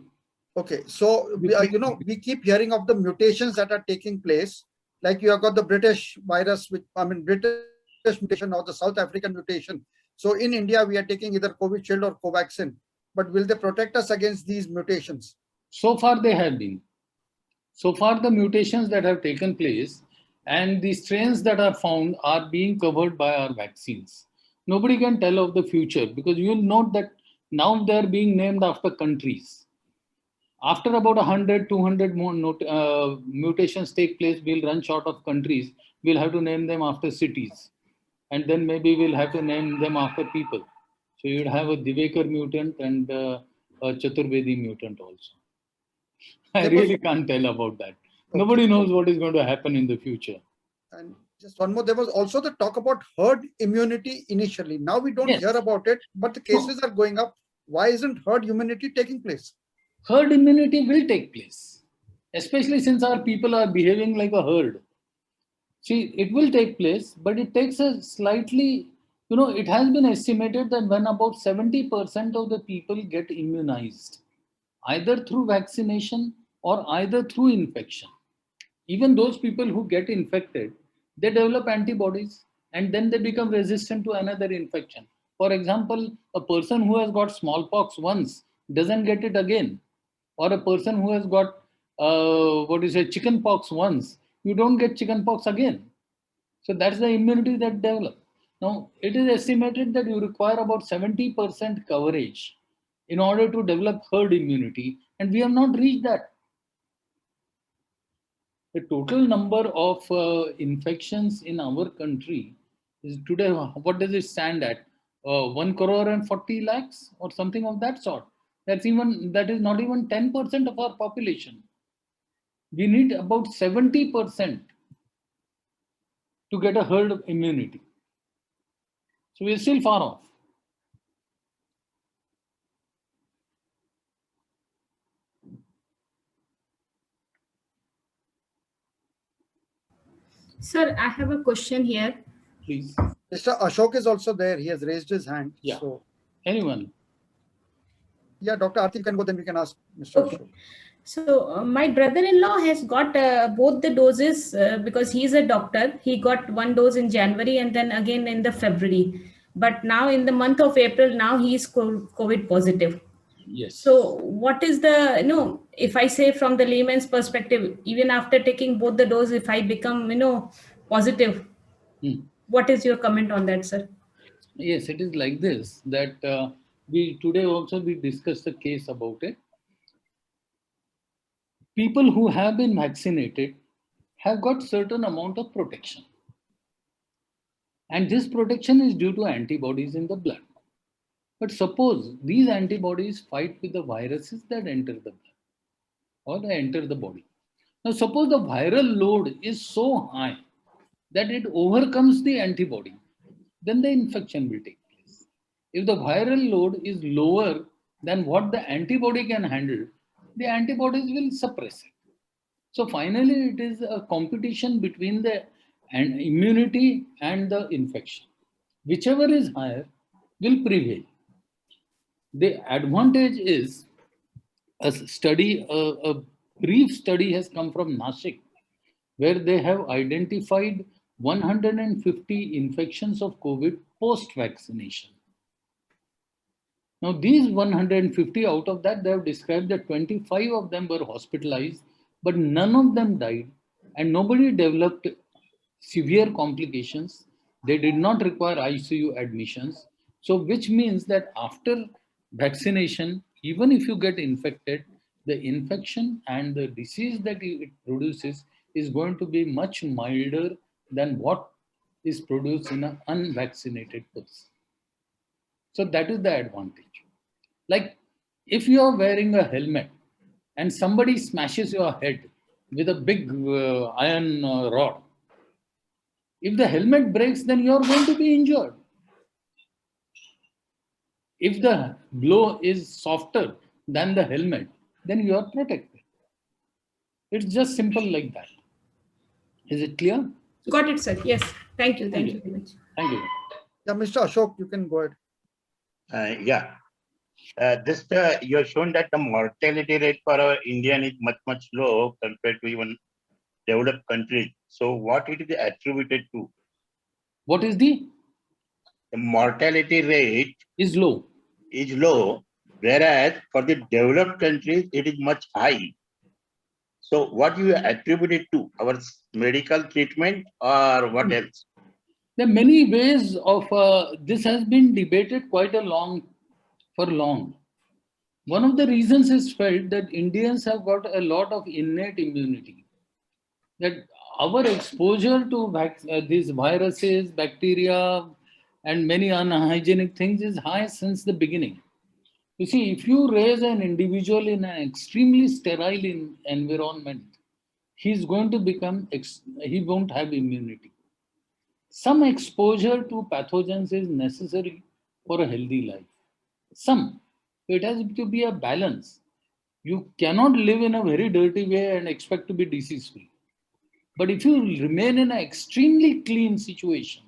Okay, so we keep hearing of the mutations that are taking place. Like you have got the British virus, British mutation or the South African mutation. So in India, we are taking either Covishield or Covaxin. But will they protect us against these mutations? So far, they have been. So far, the mutations that have taken place and the strains that are found are being covered by our vaccines. Nobody can tell of the future because you will note that now they are being named after countries. After about 100, 200 more mutations take place, we'll run short of countries. We'll have to name them after cities. And then maybe we'll have to name them after people. So you'd have a Divekar mutant and a Chaturvedi mutant also. I really can't tell about that. Okay. Nobody knows what is going to happen in the future. And just one more, there was also the talk about herd immunity initially. Now we don't Yes. hear about it, but the cases are going up. Why isn't herd immunity taking place? Herd immunity will take place, especially since our people are behaving like a herd. See, it will take place, but it takes a slightly, it has been estimated that when about 70% of the people get immunized, either through vaccination or either through infection, even those people who get infected, they develop antibodies and then they become resistant to another infection. For example, a person who has got smallpox once doesn't get it again, or a person who has got chicken pox once, you don't get chicken pox again. So that's the immunity that develops. Now, it is estimated that you require about 70% coverage in order to develop herd immunity, and we have not reached that. The total number of infections in our country is today, what does it stand at? 1 crore and 40 lakhs or something of that sort. That is not even 10% of our population. We need about 70% to get a herd immunity. So we're still far off. Sir, I have a question here. Please. Mr. Ashok is also there. He has raised his hand. Yeah. So, Anyone? yeah, Dr. Aarti, you can go, then we can ask Mr. Okay. Ashok. So my brother-in-law has got both the doses because he's a doctor. He got one dose in January and then again in the February. But now in the month of April, now he is COVID positive. Yes. So what is the, if I say from the layman's perspective, even after taking both the doses, if I become, positive, what is your comment on that, sir? Yes, it is like this, that today also we discussed the case about it. People who have been vaccinated have got certain amount of protection. And this protection is due to antibodies in the blood. But suppose these antibodies fight with the viruses that enter the blood or they enter the body. Now, suppose the viral load is so high that it overcomes the antibody, then the infection will take place. If the viral load is lower than what the antibody can handle, the antibodies will suppress it. So finally, it is a competition between the immunity and the infection. Whichever is higher will prevail. The advantage is a brief study has come from Nashik, where they have identified 150 infections of COVID post-vaccination. Now, these 150, out of that, they have described that 25 of them were hospitalized, but none of them died, and nobody developed severe complications. They did not require ICU admissions. So, which means that after vaccination, even if you get infected, the infection and the disease that it produces is going to be much milder than what is produced in an unvaccinated person. So that is the advantage. Like if you are wearing a helmet and somebody smashes your head with a big iron rod, if the helmet breaks, then you are going to be injured. If the blow is softer than the helmet, then you are protected. It's just simple like that. Is it clear? Got it, sir. Yes. Thank you. Thank you very much. Thank you. Yeah, Mr. Ashok, you can go ahead. Yeah. You have shown that the mortality rate for our Indian is much low compared to even developed countries. So what it is attributed to? What is the The mortality rate is low? is low, whereas for the developed countries it is much high. So what you attribute it to? Our medical treatment or what else? There are many ways of this has been debated quite for long. One of the reasons is felt that Indians have got a lot of innate immunity. That our exposure to these viruses, bacteria, and many unhygienic things is high since the beginning. You see, if you raise an individual in an extremely sterile environment, he's going to he won't have immunity. Some exposure to pathogens is necessary for a healthy life. Some. It has to be a balance. You cannot live in a very dirty way and expect to be disease free. But if you remain in an extremely clean situation,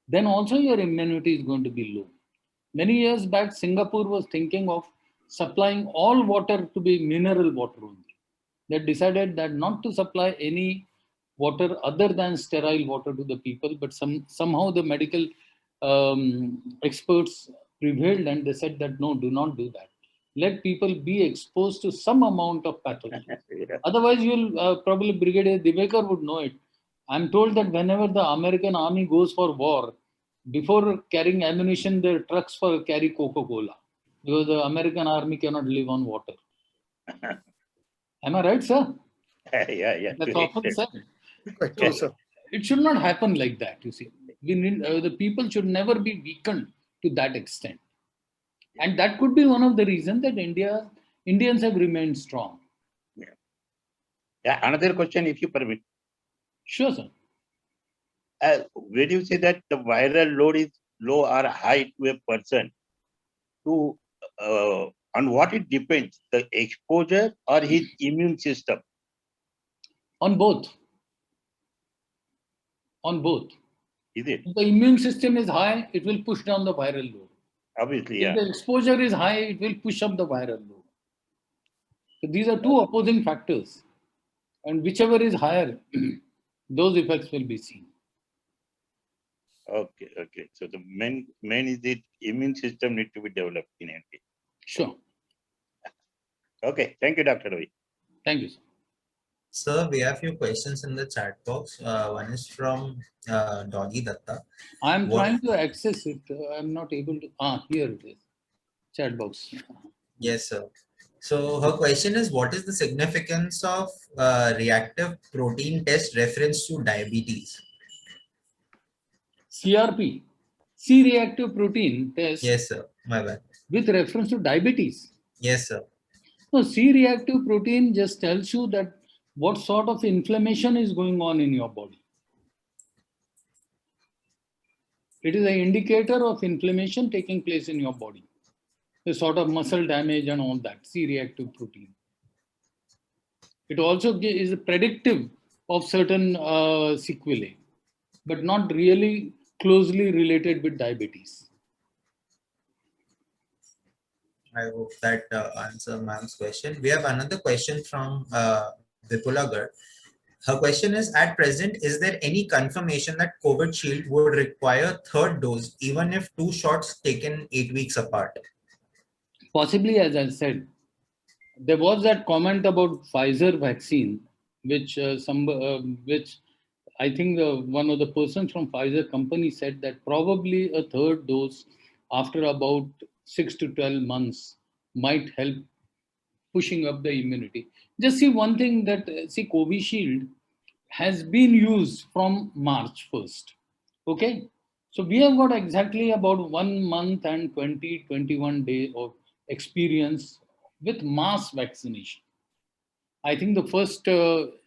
then also your immunity is going to be low. Many years back, Singapore was thinking of supplying all water to be mineral water only. They decided that not to supply any water other than sterile water to the people, but somehow the medical experts prevailed and they said that no, do not do that. Let people be exposed to some amount of pathogen. Yeah. Otherwise, you'll probably Brigadier Divekar would know it. I'm told that whenever the American army goes for war, before carrying ammunition, their trucks carry Coca-Cola because the American army cannot live on water. Am I right, sir? Yeah. That's often said. Quite true, sir. It should not happen like that. You see, we need, the people should never be weakened to that extent, and that could be one of the reasons that Indians have remained strong. Yeah. Another question, if you permit. Sure, sir. When you say that the viral load is low or high to a person, on what it depends, the exposure or his immune system? On both. On both. Is it? If the immune system is high, it will push down the viral load. Obviously, If yeah. the exposure is high, it will push up the viral load. So these are two opposing factors. And whichever is higher, those effects will be seen. Okay. So the main is the immune system need to be developed in India. Sure. Okay. Thank you, Dr. Ravi. Thank you, sir. Sir, we have a few questions in the chat box. One is from Dolly Datta. I'm What- trying to access it. I'm not able to. Here it is. Chat box. Yes, sir. So her question is, what is the significance of reactive protein test reference to diabetes? CRP, C-reactive protein test Yes, sir. My bad. with reference to diabetes. Yes, sir. No, C-reactive protein just tells you that what sort of inflammation is going on in your body. It is an indicator of inflammation taking place in your body. The sort of muscle damage and all that, C-reactive protein. It also is predictive of certain sequelae, but not really closely related with diabetes. I hope that answers ma'am's question. We have another question from Vipula Garg. Her question is, at present, is there any confirmation that COVID shield would require third dose, even if 2 shots taken 8 weeks apart? Possibly, as I said, there was that comment about Pfizer vaccine, which which I think one of the persons from Pfizer company said that probably a third dose after about 6 to 12 months might help pushing up the immunity. Just see one thing that Covishield has been used from March 1st. Okay, so we have got exactly about 1 month and 21 days of experience with mass vaccination. I think the first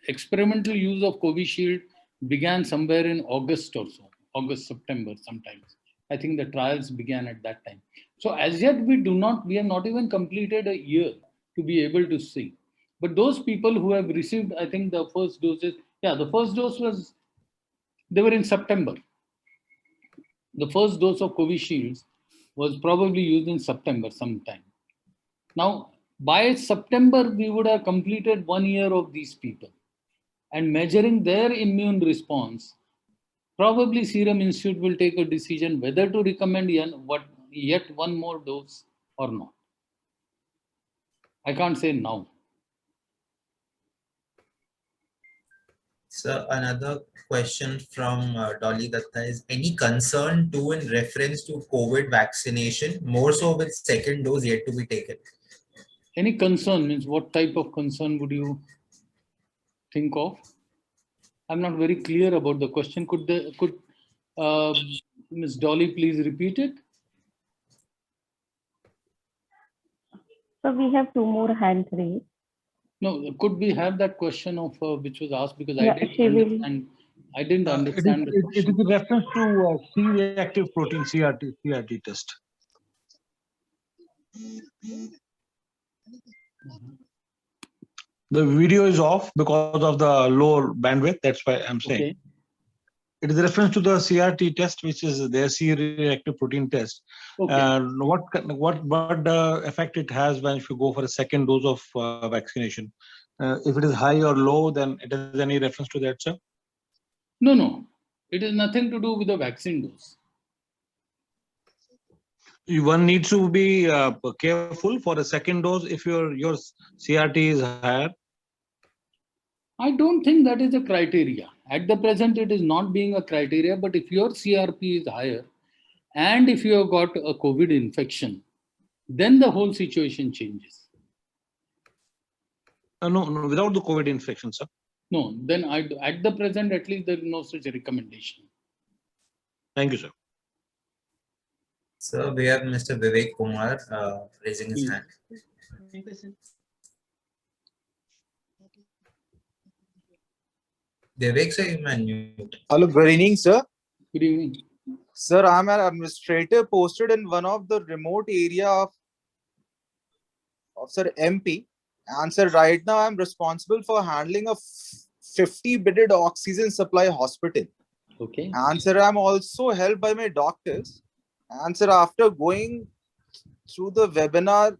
experimental use of Covishield began somewhere in August or so, August, September sometimes. I think the trials began at that time. So as yet we have not even completed a year to be able to see. But those people who have received, I think the first doses, the first dose they were in September. The first dose of Covishield was probably used in September sometime. Now, by September, we would have completed 1 year of these people. And measuring their immune response, probably Serum Institute will take a decision whether to recommend yet one more dose or not. I can't say now. So another question from Dolly Datta is, any concern too in reference to COVID vaccination, more so with second dose yet to be taken? Any concern means what type of concern would you think of? I'm not very clear about the question. Could Ms. Dolly please repeat it? So we have two more hands raised. No, could we have that question of which was asked, because Yeah, I didn't she will. understand. I didn't understand the It question. is a reference to C-reactive protein CRT test. The video is off because of the low bandwidth. That's why I'm saying. Okay. It is a reference to the CRT test, which is their C-reactive protein test. Okay. What effect it has when if you go for a second dose of vaccination? If it is high or low, then it has any reference to that, sir? No. It has nothing to do with the vaccine dose. One needs to be careful for a second dose if your CRT is higher. I don't think that is a criteria. At the present, it is not being a criteria, but if your CRP is higher and if you have got a COVID infection, then the whole situation changes. No, without the COVID infection, sir. No, then at the present, at least there is no such recommendation. Thank you, sir. So we have Mr. Vivek Kumar raising his hand. Vivek, sir, you may unmute. Hello, good evening, sir. Good evening. Sir, I'm an administrator posted in one of the remote area of Sir MP. And sir, right now I'm responsible for handling a 50-bedded oxygen supply hospital. Okay. And sir, I'm also helped by my doctors. And sir, after going through the webinar,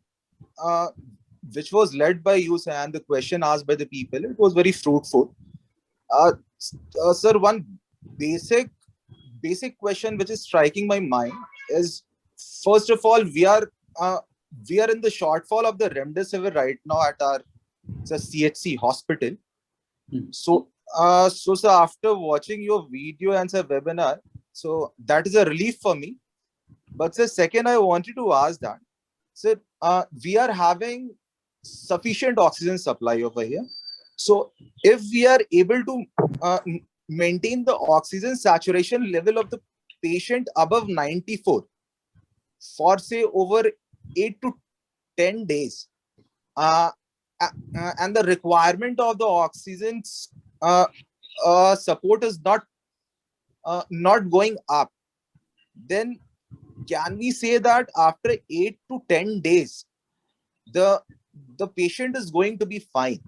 which was led by you, sir, and the question asked by the people, it was very fruitful. Sir, one basic question which is striking my mind is, first of all, we are in the shortfall of the remdesivir right now at our CHC hospital. So sir, after watching your video and sir webinar, so that is a relief for me. But sir, second, I wanted to ask that, sir, we are having sufficient oxygen supply over here. So if we are able to maintain the oxygen saturation level of the patient above 94 for say over 8 to 10 days, and the requirement of the oxygen support is not going up, then can we say that after 8 to 10 days, the patient is going to be fine?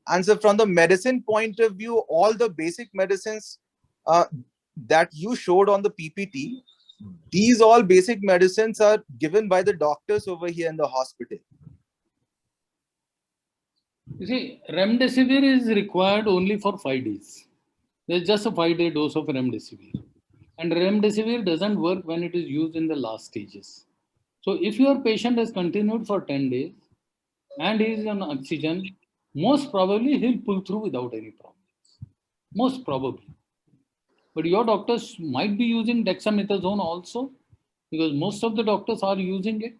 And so from the medicine point of view, all the basic medicines that you showed on the PPT, these all basic medicines are given by the doctors over here in the hospital. You see, remdesivir is required only for 5 days. There's just a 5-day dose of remdesivir. And remdesivir doesn't work when it is used in the last stages. So if your patient has continued for 10 days and he is on oxygen, most probably he'll pull through without any problems. Most probably. But your doctors might be using dexamethasone also, because most of the doctors are using it.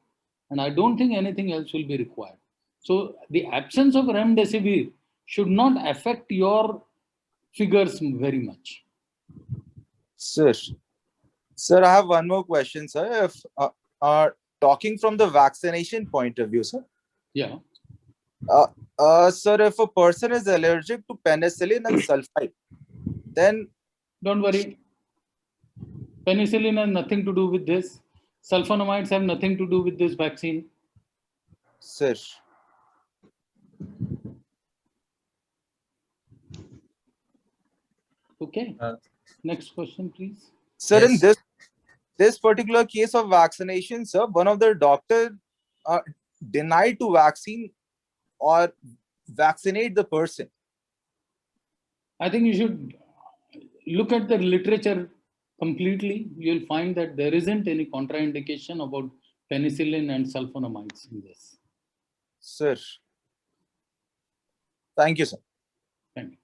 And I don't think anything else will be required. So the absence of remdesivir should not affect your figures very much. Sir, I have one more question, sir. If talking from the vaccination point of view, sir. Yeah. Sir, if a person is allergic to penicillin and sulfite, then don't worry. Penicillin has nothing to do with this. Sulfonamides have nothing to do with this vaccine. Sir. Okay. Next question, please. Sir, Yes. this particular case of vaccination, sir, one of the doctor denied to vaccine or vaccinate the person. I think you should look at the literature completely. You'll find that there isn't any contraindication about penicillin and sulfonamides in this. Sir. Thank you, sir. Thank you.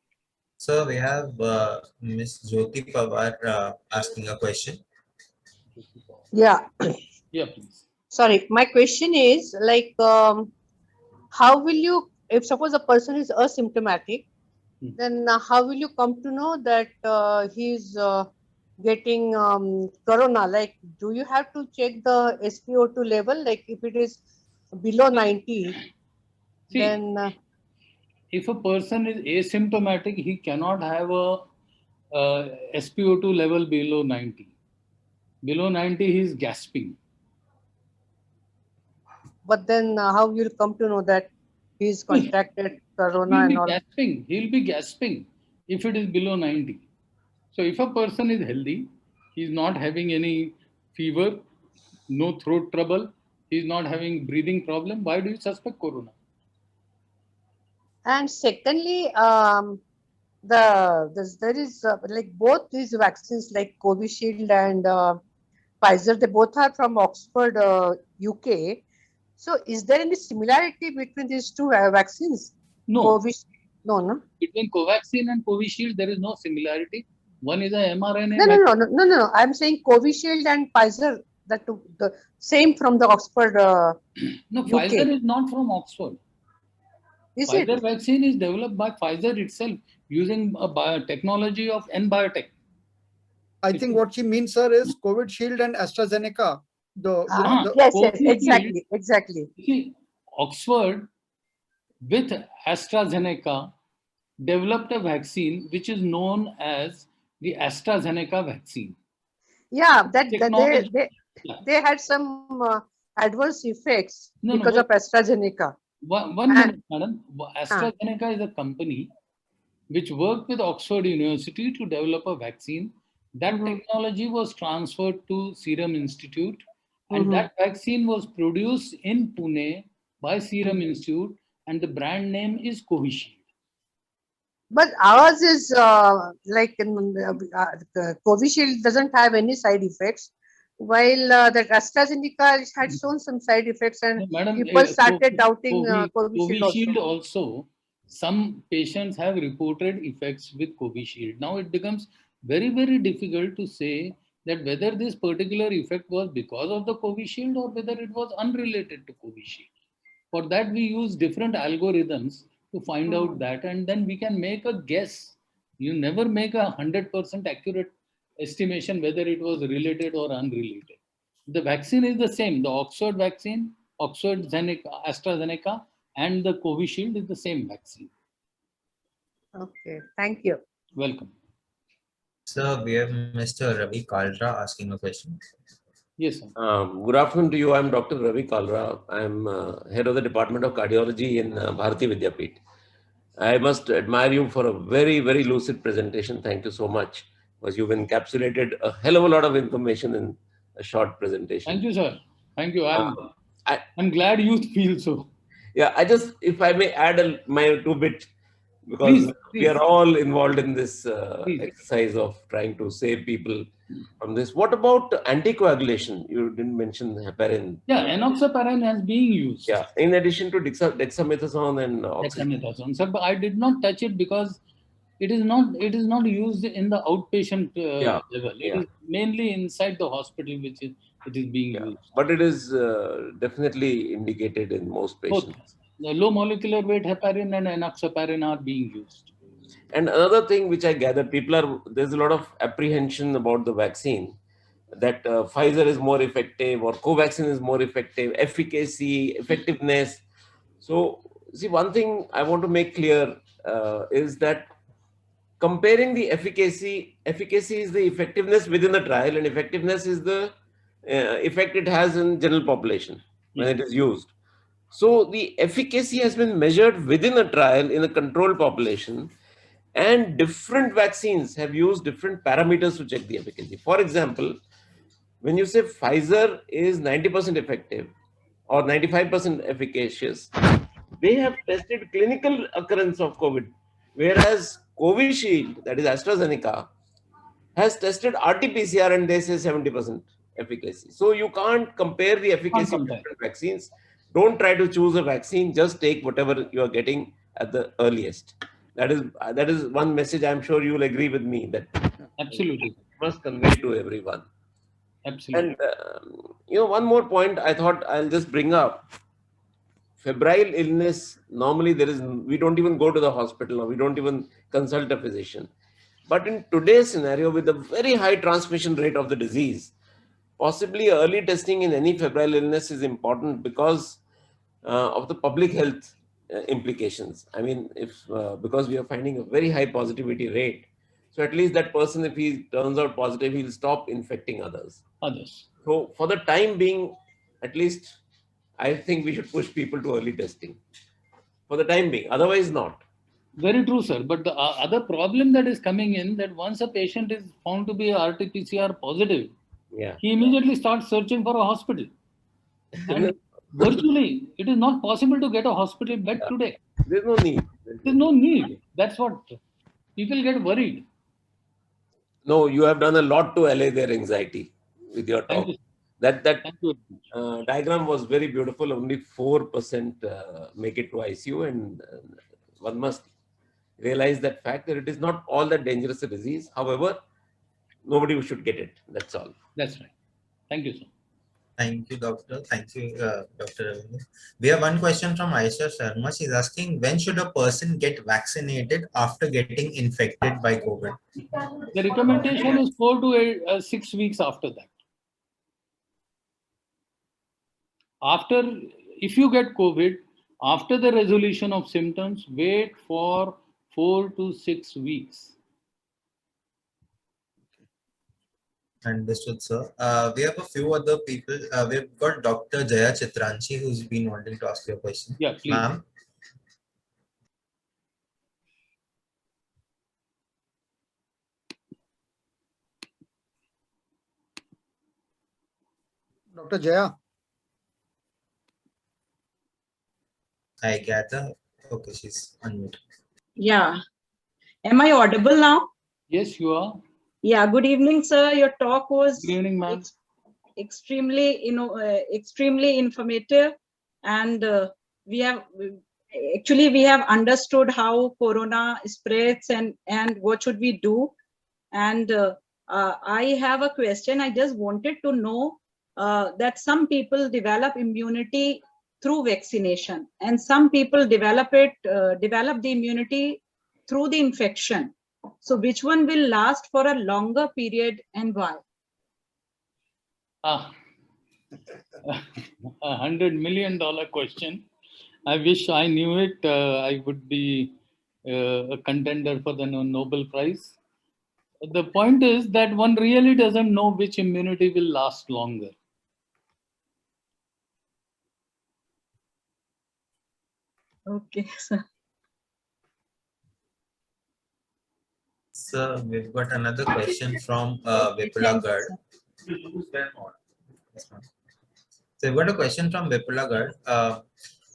So we have Ms. Jyoti Pawar asking a question. Yeah, Yeah, please. sorry. My question is like, how will you, if suppose a person is asymptomatic, then how will you come to know that he's getting corona? Like, do you have to check the SpO2 level? Like, if it is below 90, See, then if a person is asymptomatic, he cannot have a SpO2 level below 90. Below 90, he is gasping. but then how will you come to know that he's contracted corona He'll and be all? gasping. He'll be gasping if it is below 90. So if a person is healthy, he's not having any fever, no throat trouble, he's not having breathing problem, why do you suspect corona? And secondly, there is like both these vaccines like Covishield and Pfizer, they both are from Oxford, UK. So is there any similarity between these two vaccines? No. Covishield? No. Between Covaxin and Covishield, there is no similarity. One is a mRNA. No. I'm saying Covishield and Pfizer, the same from the Oxford. No, UK. Pfizer is not from Oxford. Is Pfizer it? vaccine is developed by Pfizer itself using a biotechnology of N-Biotech. I think what she means, sir, is Covishield and AstraZeneca. Yes, exactly. See, Oxford with AstraZeneca developed a vaccine which is known as the AstraZeneca vaccine. Yeah, Technology. they had some adverse effects because of AstraZeneca. One minute, madam. AstraZeneca is a company which worked with Oxford University to develop a vaccine. That technology was transferred to Serum Institute, and that vaccine was produced in Pune by Serum Institute, and the brand name is Covishield. But ours is like Covishield doesn't have any side effects, while that AstraZeneca had shown some side effects, and people started doubting Covishield also. Some patients have reported effects with Covishield. Now it becomes very, very difficult to say that whether this particular effect was because of the Covishield or whether it was unrelated to Covishield. For that, we use different algorithms to find out that, and then we can make a guess. You never make 100% accurate estimation whether it was related or unrelated. The vaccine is the same. The Oxford vaccine, AstraZeneca, and the Covishield is the same vaccine. Okay, thank you. Welcome. Sir, we have Mr. Ravi Kalra asking a question. Yes, sir. Good afternoon to you. I'm Dr. Ravi Kalra. I'm head of the Department of Cardiology in Bharati Vidyapeeth. I must admire you for a very, very lucid presentation. Thank you so much, because you've encapsulated a hell of a lot of information in a short presentation. Thank you, sir. Thank you. I'm glad you feel so. Yeah, if I may add my 2 bit, because we are all involved in this exercise of trying to save people from this. What about anticoagulation? You didn't mention heparin. Yeah, enoxaparin has been used. Yeah, in addition to dexamethasone and dexamethasone. Sir, but I did not touch it because it is not used in the outpatient level. It is mainly inside the hospital which it is being used. But it is definitely indicated in most patients. Both. The low molecular weight heparin and enoxaparin are being used. And another thing which I gather, there's a lot of apprehension about the vaccine, that Pfizer is more effective or Covaxin is more effective, efficacy, effectiveness. So, see, one thing I want to make clear is that comparing the efficacy is the effectiveness within the trial, and effectiveness is the effect it has in general population when it is used. So the efficacy has been measured within a trial in a controlled population, and different vaccines have used different parameters to check the efficacy. For example, When you say Pfizer is 90% effective or 95% efficacious, they have tested clinical occurrence of COVID, whereas Covishield, that is AstraZeneca, has tested RT-PCR and they say 70% efficacy. So you can't compare the efficacy of different vaccines. Don't try to choose a vaccine, just take whatever you are getting at the earliest. That is one message I'm sure you'll agree with me that Absolutely. must convey to everyone. Absolutely. And one more point I thought I'll just bring up. Febrile illness, normally we don't even go to the hospital or we don't even consult a physician. But in today's scenario, with the very high transmission rate of the disease, possibly early testing in any febrile illness is important because of the public health implications. I mean, because we are finding a very high positivity rate, so at least that person, if he turns out positive, he'll stop infecting others. So for the time being, at least, I think we should push people to early testing. For the time being, otherwise not. Very true, sir. But the other problem that is coming in, that once a patient is found to be RT-PCR positive, he immediately starts searching for a hospital. And virtually, it is not possible to get a hospital bed today. There's no need. There's no need. That's what people get worried. No, you have done a lot to allay their anxiety with your talk. That diagram was very beautiful. Only 4% make it to ICU, and one must realize that fact that it is not all that dangerous a disease. However, nobody should get it. That's all. That's right. Thank you, sir. Thank you, Doctor. Thank you, Dr. Ravinder. We have one question from Aisha Sharma. She's asking, when should a person get vaccinated after getting infected by COVID? The recommendation is 4 to 6 weeks after that. If you get COVID, after the resolution of symptoms, wait for 4 to 6 weeks. Understood, sir. We have a few other people. We've got Dr. Jaya Chitranchi, who's been wanting to ask you a question. Yeah, please. Ma'am. Dr. Jaya. I gather. Okay, she's unmuted. Yeah. Am I audible now? Yes, you are. Yeah. Good evening, sir. Your talk was Good evening, ma'am. Extremely informative, and we have understood how corona spreads and what should we do. And I have a question. I just wanted to know that some people develop immunity through vaccination, and some people develop the immunity through the infection. So which one will last for a longer period and why? $100 million question. I wish I knew it. I would be a contender for the Nobel Prize. The point is that one really doesn't know which immunity will last longer. Okay, sir. Sir, we've got another question from Vipula Garg. So we've got a question from Vipula Garg.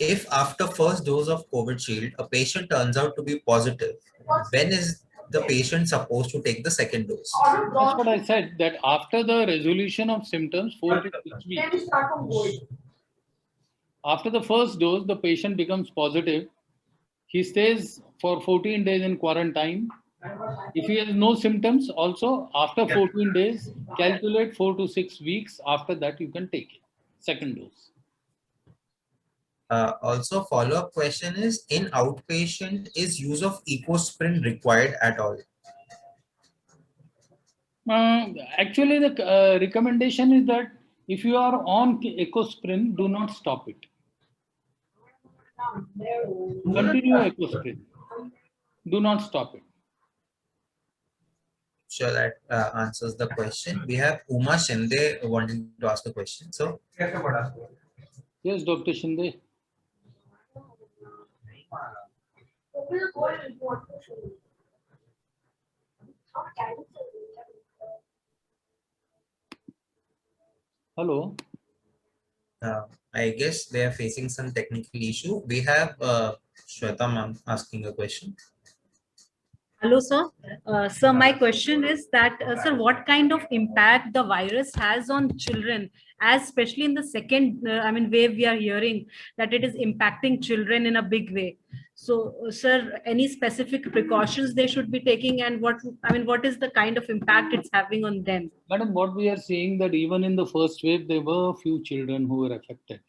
If after first dose of Covishield, a patient turns out to be positive, when is the patient supposed to take the second dose? That's what I said, that after the resolution of symptoms, 4 to 6 weeks. After the first dose, the patient becomes positive. He stays for 14 days in quarantine. If he has no symptoms, also after 14 days, calculate 4 to 6 weeks. After that, you can take it. Second dose. Also, follow-up question is, in outpatient, is use of EcoSprint required at all? Actually, the recommendation is that if you are on EcoSprint, do not stop it. Continue EcoSprint. Do not stop it. Sure, that answers the question. We have Uma Shinde wanting to ask a question. So, yes, Dr. Shinde. Hello. I guess they are facing some technical issue. We have Shweta ma'am asking a question. Hello, sir. Sir, my question is that, sir, what kind of impact the virus has on children, as especially in the second, wave we are hearing that it is impacting children in a big way. So, sir, any specific precautions they should be taking, and what is the kind of impact it's having on them? Madam, what we are seeing that even in the first wave, there were a few children who were affected.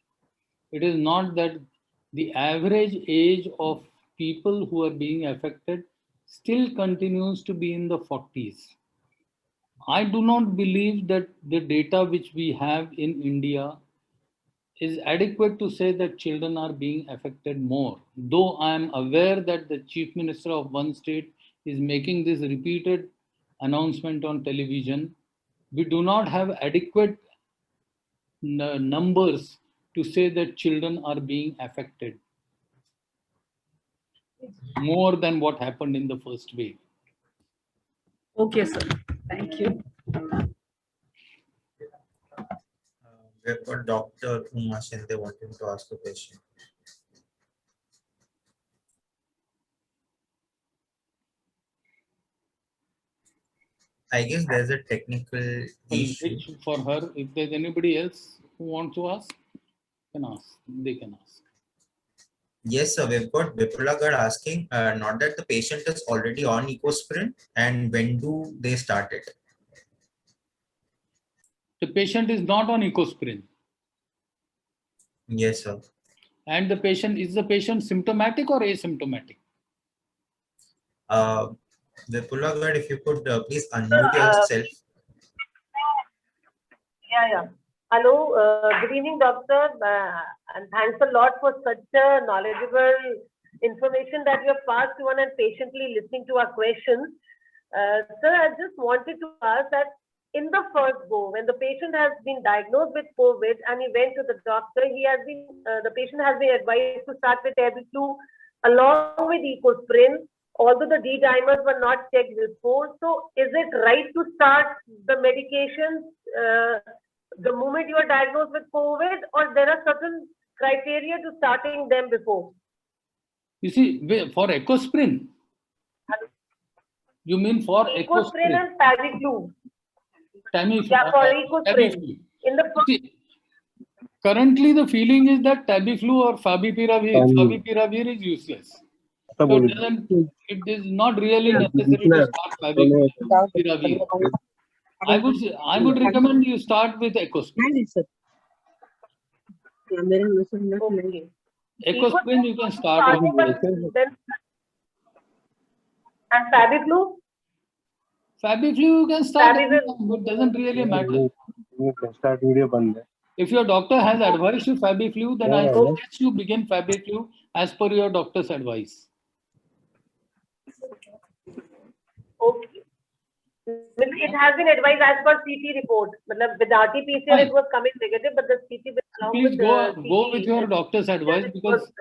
It is not that the average age of people who are being affected still continues to be in the 40s. I do not believe that the data which we have in India is adequate to say that children are being affected more. Though I am aware that the chief minister of one state is making this repeated announcement on television, we do not have adequate numbers to say that children are being affected more than what happened in the first wave. Okay, sir. Thank you. We've got Dr. Uma Shinde wanting to ask a question. I guess there's a technical issue. For her, if there's anybody else who wants to ask, can ask. They can ask. Yes, sir. We've got Vipulagarh asking, not that the patient is already on Ecosprin, and when do they start it? The patient is not on Ecosprin. Yes, sir. And the patient, is the patient symptomatic or asymptomatic? Vipulagarh, if you could please unmute yourself. Yeah. Hello, good evening, doctor, and thanks a lot for such a knowledgeable information that you have passed on and patiently listening to our questions. Sir, I just wanted to ask that in the first go, when the patient has been diagnosed with COVID and he went to the doctor, the patient has been advised to start with Tamiflu along with Ecosprin, although the D-dimers were not checked before. So is it right to start the medications the moment you are diagnosed with COVID, or there are certain criteria to starting them before? You see, for Ecosprin, you mean for Ecosprin and Tamiflu. Tamiflu. Yeah, for Ecosprin. See, currently, the feeling is that Tamiflu or Favipiravir is useless. So it is not really necessary to start Favipiravir. I would recommend you start with Ecosprin. Okay. Ecosprin you can start with. And Fabiflu? Fabiflu you can start, but it doesn't really matter. If your doctor has advised you Fabiflu, then I suggest you begin Fabiflu as per your doctor's advice. Okay. It has been advised as per CT report. With RT-PCR it was coming negative, but the CT Please go with your doctor's advice, because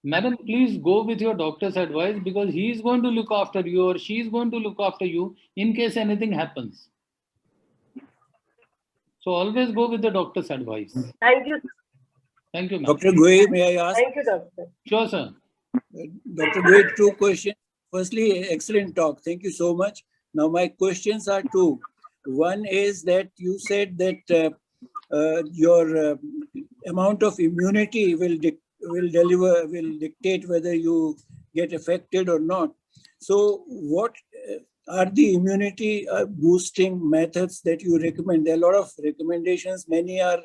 madam, please go with your doctor's advice, because he is going to look after you or she is going to look after you in case anything happens. So always go with the doctor's advice. Thank you. Thank you, ma'am. Dr. Goyal, may I ask? Thank you, doctor. Sure, sir. Dr. Goyal, 2 questions. Firstly, excellent talk. Thank you so much. Now, my questions are 2. One is that you said that your amount of immunity will dictate whether you get affected or not. So, what are the immunity boosting methods that you recommend? There are a lot of recommendations. Many are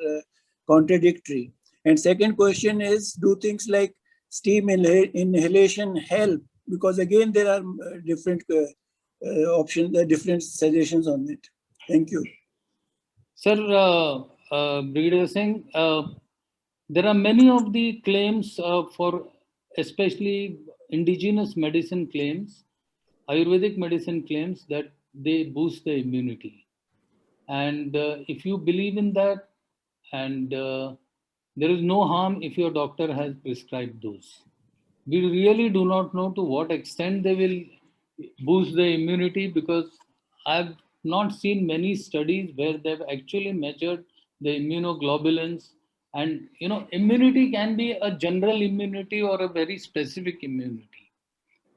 contradictory. And second question is, do things like steam inhalation help? Because again, there are different options, different suggestions on it. Thank you. Sir, Brigadier Singh, there are many of the claims for especially indigenous medicine claims, Ayurvedic medicine claims that they boost the immunity. And if you believe in that, and there is no harm if your doctor has prescribed those. We really do not know to what extent they will boost the immunity, because I've not seen many studies where they've actually measured the immunoglobulins, and immunity can be a general immunity or a very specific immunity.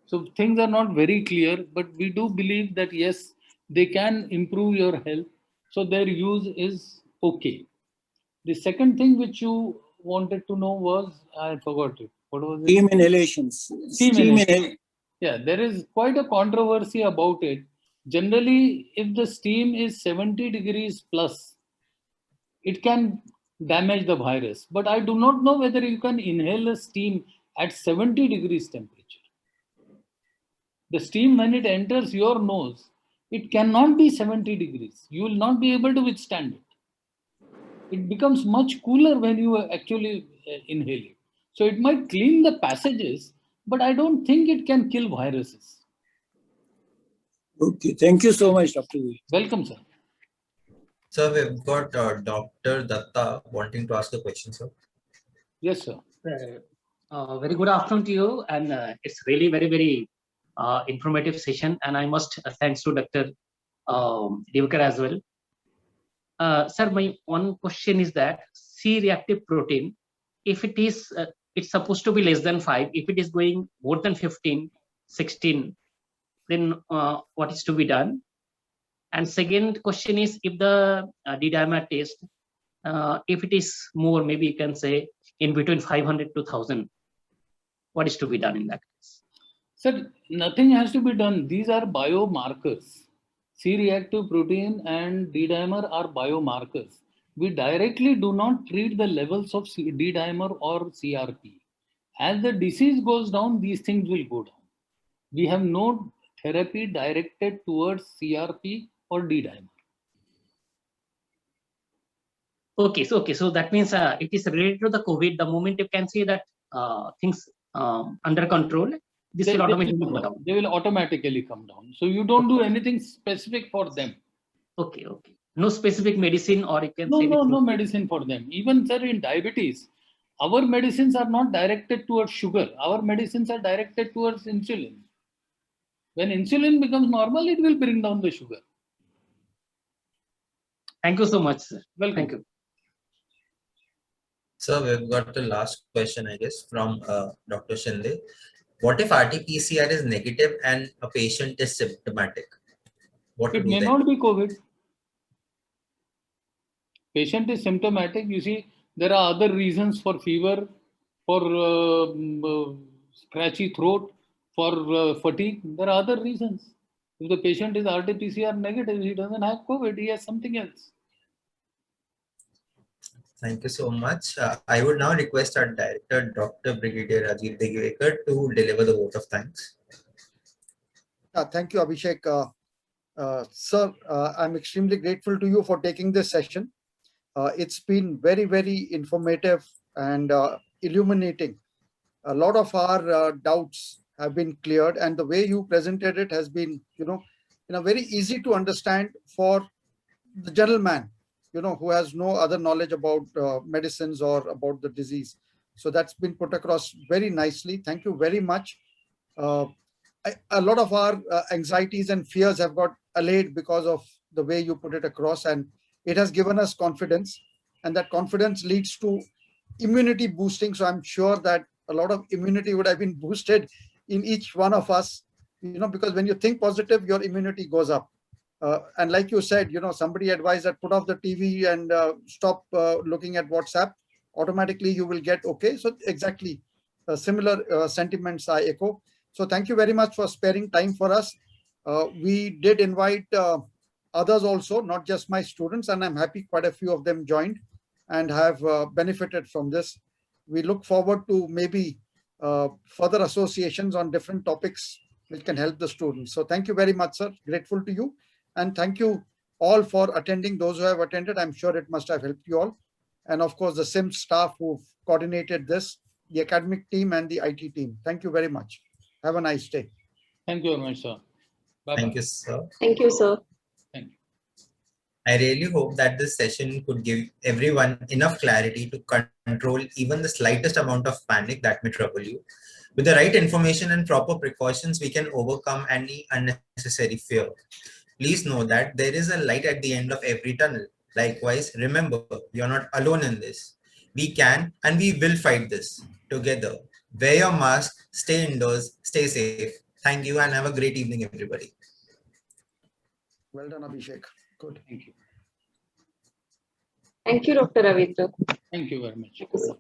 So things are not very clear, but we do believe that yes, they can improve your health. So their use is okay. The second thing which you wanted to know was, I forgot it. What was it? Steam inhalations. Steam Steam inhalation. Yeah, there is quite a controversy about it. Generally, if the steam is 70 degrees plus, it can damage the virus. But I do not know whether you can inhale a steam at 70 degrees temperature. The steam, when it enters your nose, it cannot be 70 degrees. You will not be able to withstand it. It becomes much cooler when you actually inhale it. So it might clean the passages, but I don't think it can kill viruses. Okay, thank you so much, Dr. V. Welcome, sir. Sir, we've got Dr. Datta wanting to ask a question, sir. Yes, sir. Very good afternoon to you, and it's really very informative session, and I must thanks to Dr. Divakar as well. Sir, my one question is that C-reactive protein, if it is, it's supposed to be less than 5, if it is going more than 15, 16, then what is to be done? And second question is, if the D-dimer test, if it is more, maybe you can say in between 500 to 1000, what is to be done in that case? Sir, nothing has to be done. These are biomarkers. C-reactive protein and D-dimer are biomarkers. We directly do not treat the levels of D-dimer or CRP. As the disease goes down, these things will go down. We have no therapy directed towards CRP or D-dimer. Okay, so that means it is related to the COVID. The moment you can see that things under control, this will automatically come down. They will automatically come down. So you don't do anything specific for them. Okay. No specific medicine, or you can say no medicine for them. Even, sir, in diabetes, our medicines are not directed towards sugar. Our medicines are directed towards insulin. When insulin becomes normal, it will bring down the sugar. Thank you so much, sir. Welcome. Thank you. Sir, we've got the last question, I guess, from Dr. Shinde. What if RT-PCR is negative and a patient is symptomatic? What It may not be COVID. Patient is symptomatic. You see, there are other reasons for fever, for scratchy throat, for fatigue. There are other reasons. If the patient is RT-PCR negative, he doesn't have COVID, he has something else. Thank you so much. I would now request our director, Dr. Brigadier Rajiv Divekar, to deliver the vote of thanks. Thank you, Abhishek. Sir, I'm extremely grateful to you for taking this session. It's been very informative and illuminating. A lot of our doubts have been cleared, and the way you presented it has been, very easy to understand for the general man, who has no other knowledge about medicines or about the disease. So that's been put across very nicely. Thank you very much. A lot of our anxieties and fears have got allayed because of the way you put it across, and it has given us confidence, and that confidence leads to immunity boosting. So I'm sure that a lot of immunity would have been boosted in each one of us, because when you think positive, your immunity goes up. And like you said, somebody advised that put off the TV and stop looking at WhatsApp. Automatically, you will get okay. So exactly similar sentiments I echo. So thank you very much for sparing time for us. We did invite others also, not just my students, and I'm happy quite a few of them joined and have benefited from this. We look forward to maybe further associations on different topics which can help the students. So thank you very much, sir. Grateful to you. And thank you all for attending. Those who have attended, I'm sure it must have helped you all. And of course, the SIMS staff who've coordinated this, the academic team and the IT team. Thank you very much. Have a nice day. Thank you very much, sir. Bye-bye. Thank you, sir. Thank you, sir. Thank you. I really hope that this session could give everyone enough clarity to control even the slightest amount of panic that may trouble you. With the right information and proper precautions, we can overcome any unnecessary fear. Please know that there is a light at the end of every tunnel. Likewise, remember, you're not alone in this. We can and we will fight this together. Wear your mask, stay indoors, stay safe. Thank you and have a great evening, everybody. Well done, Abhishek. Good. Thank you. Thank you, Dr. Ravindra. Thank you very much. Thank you, sir.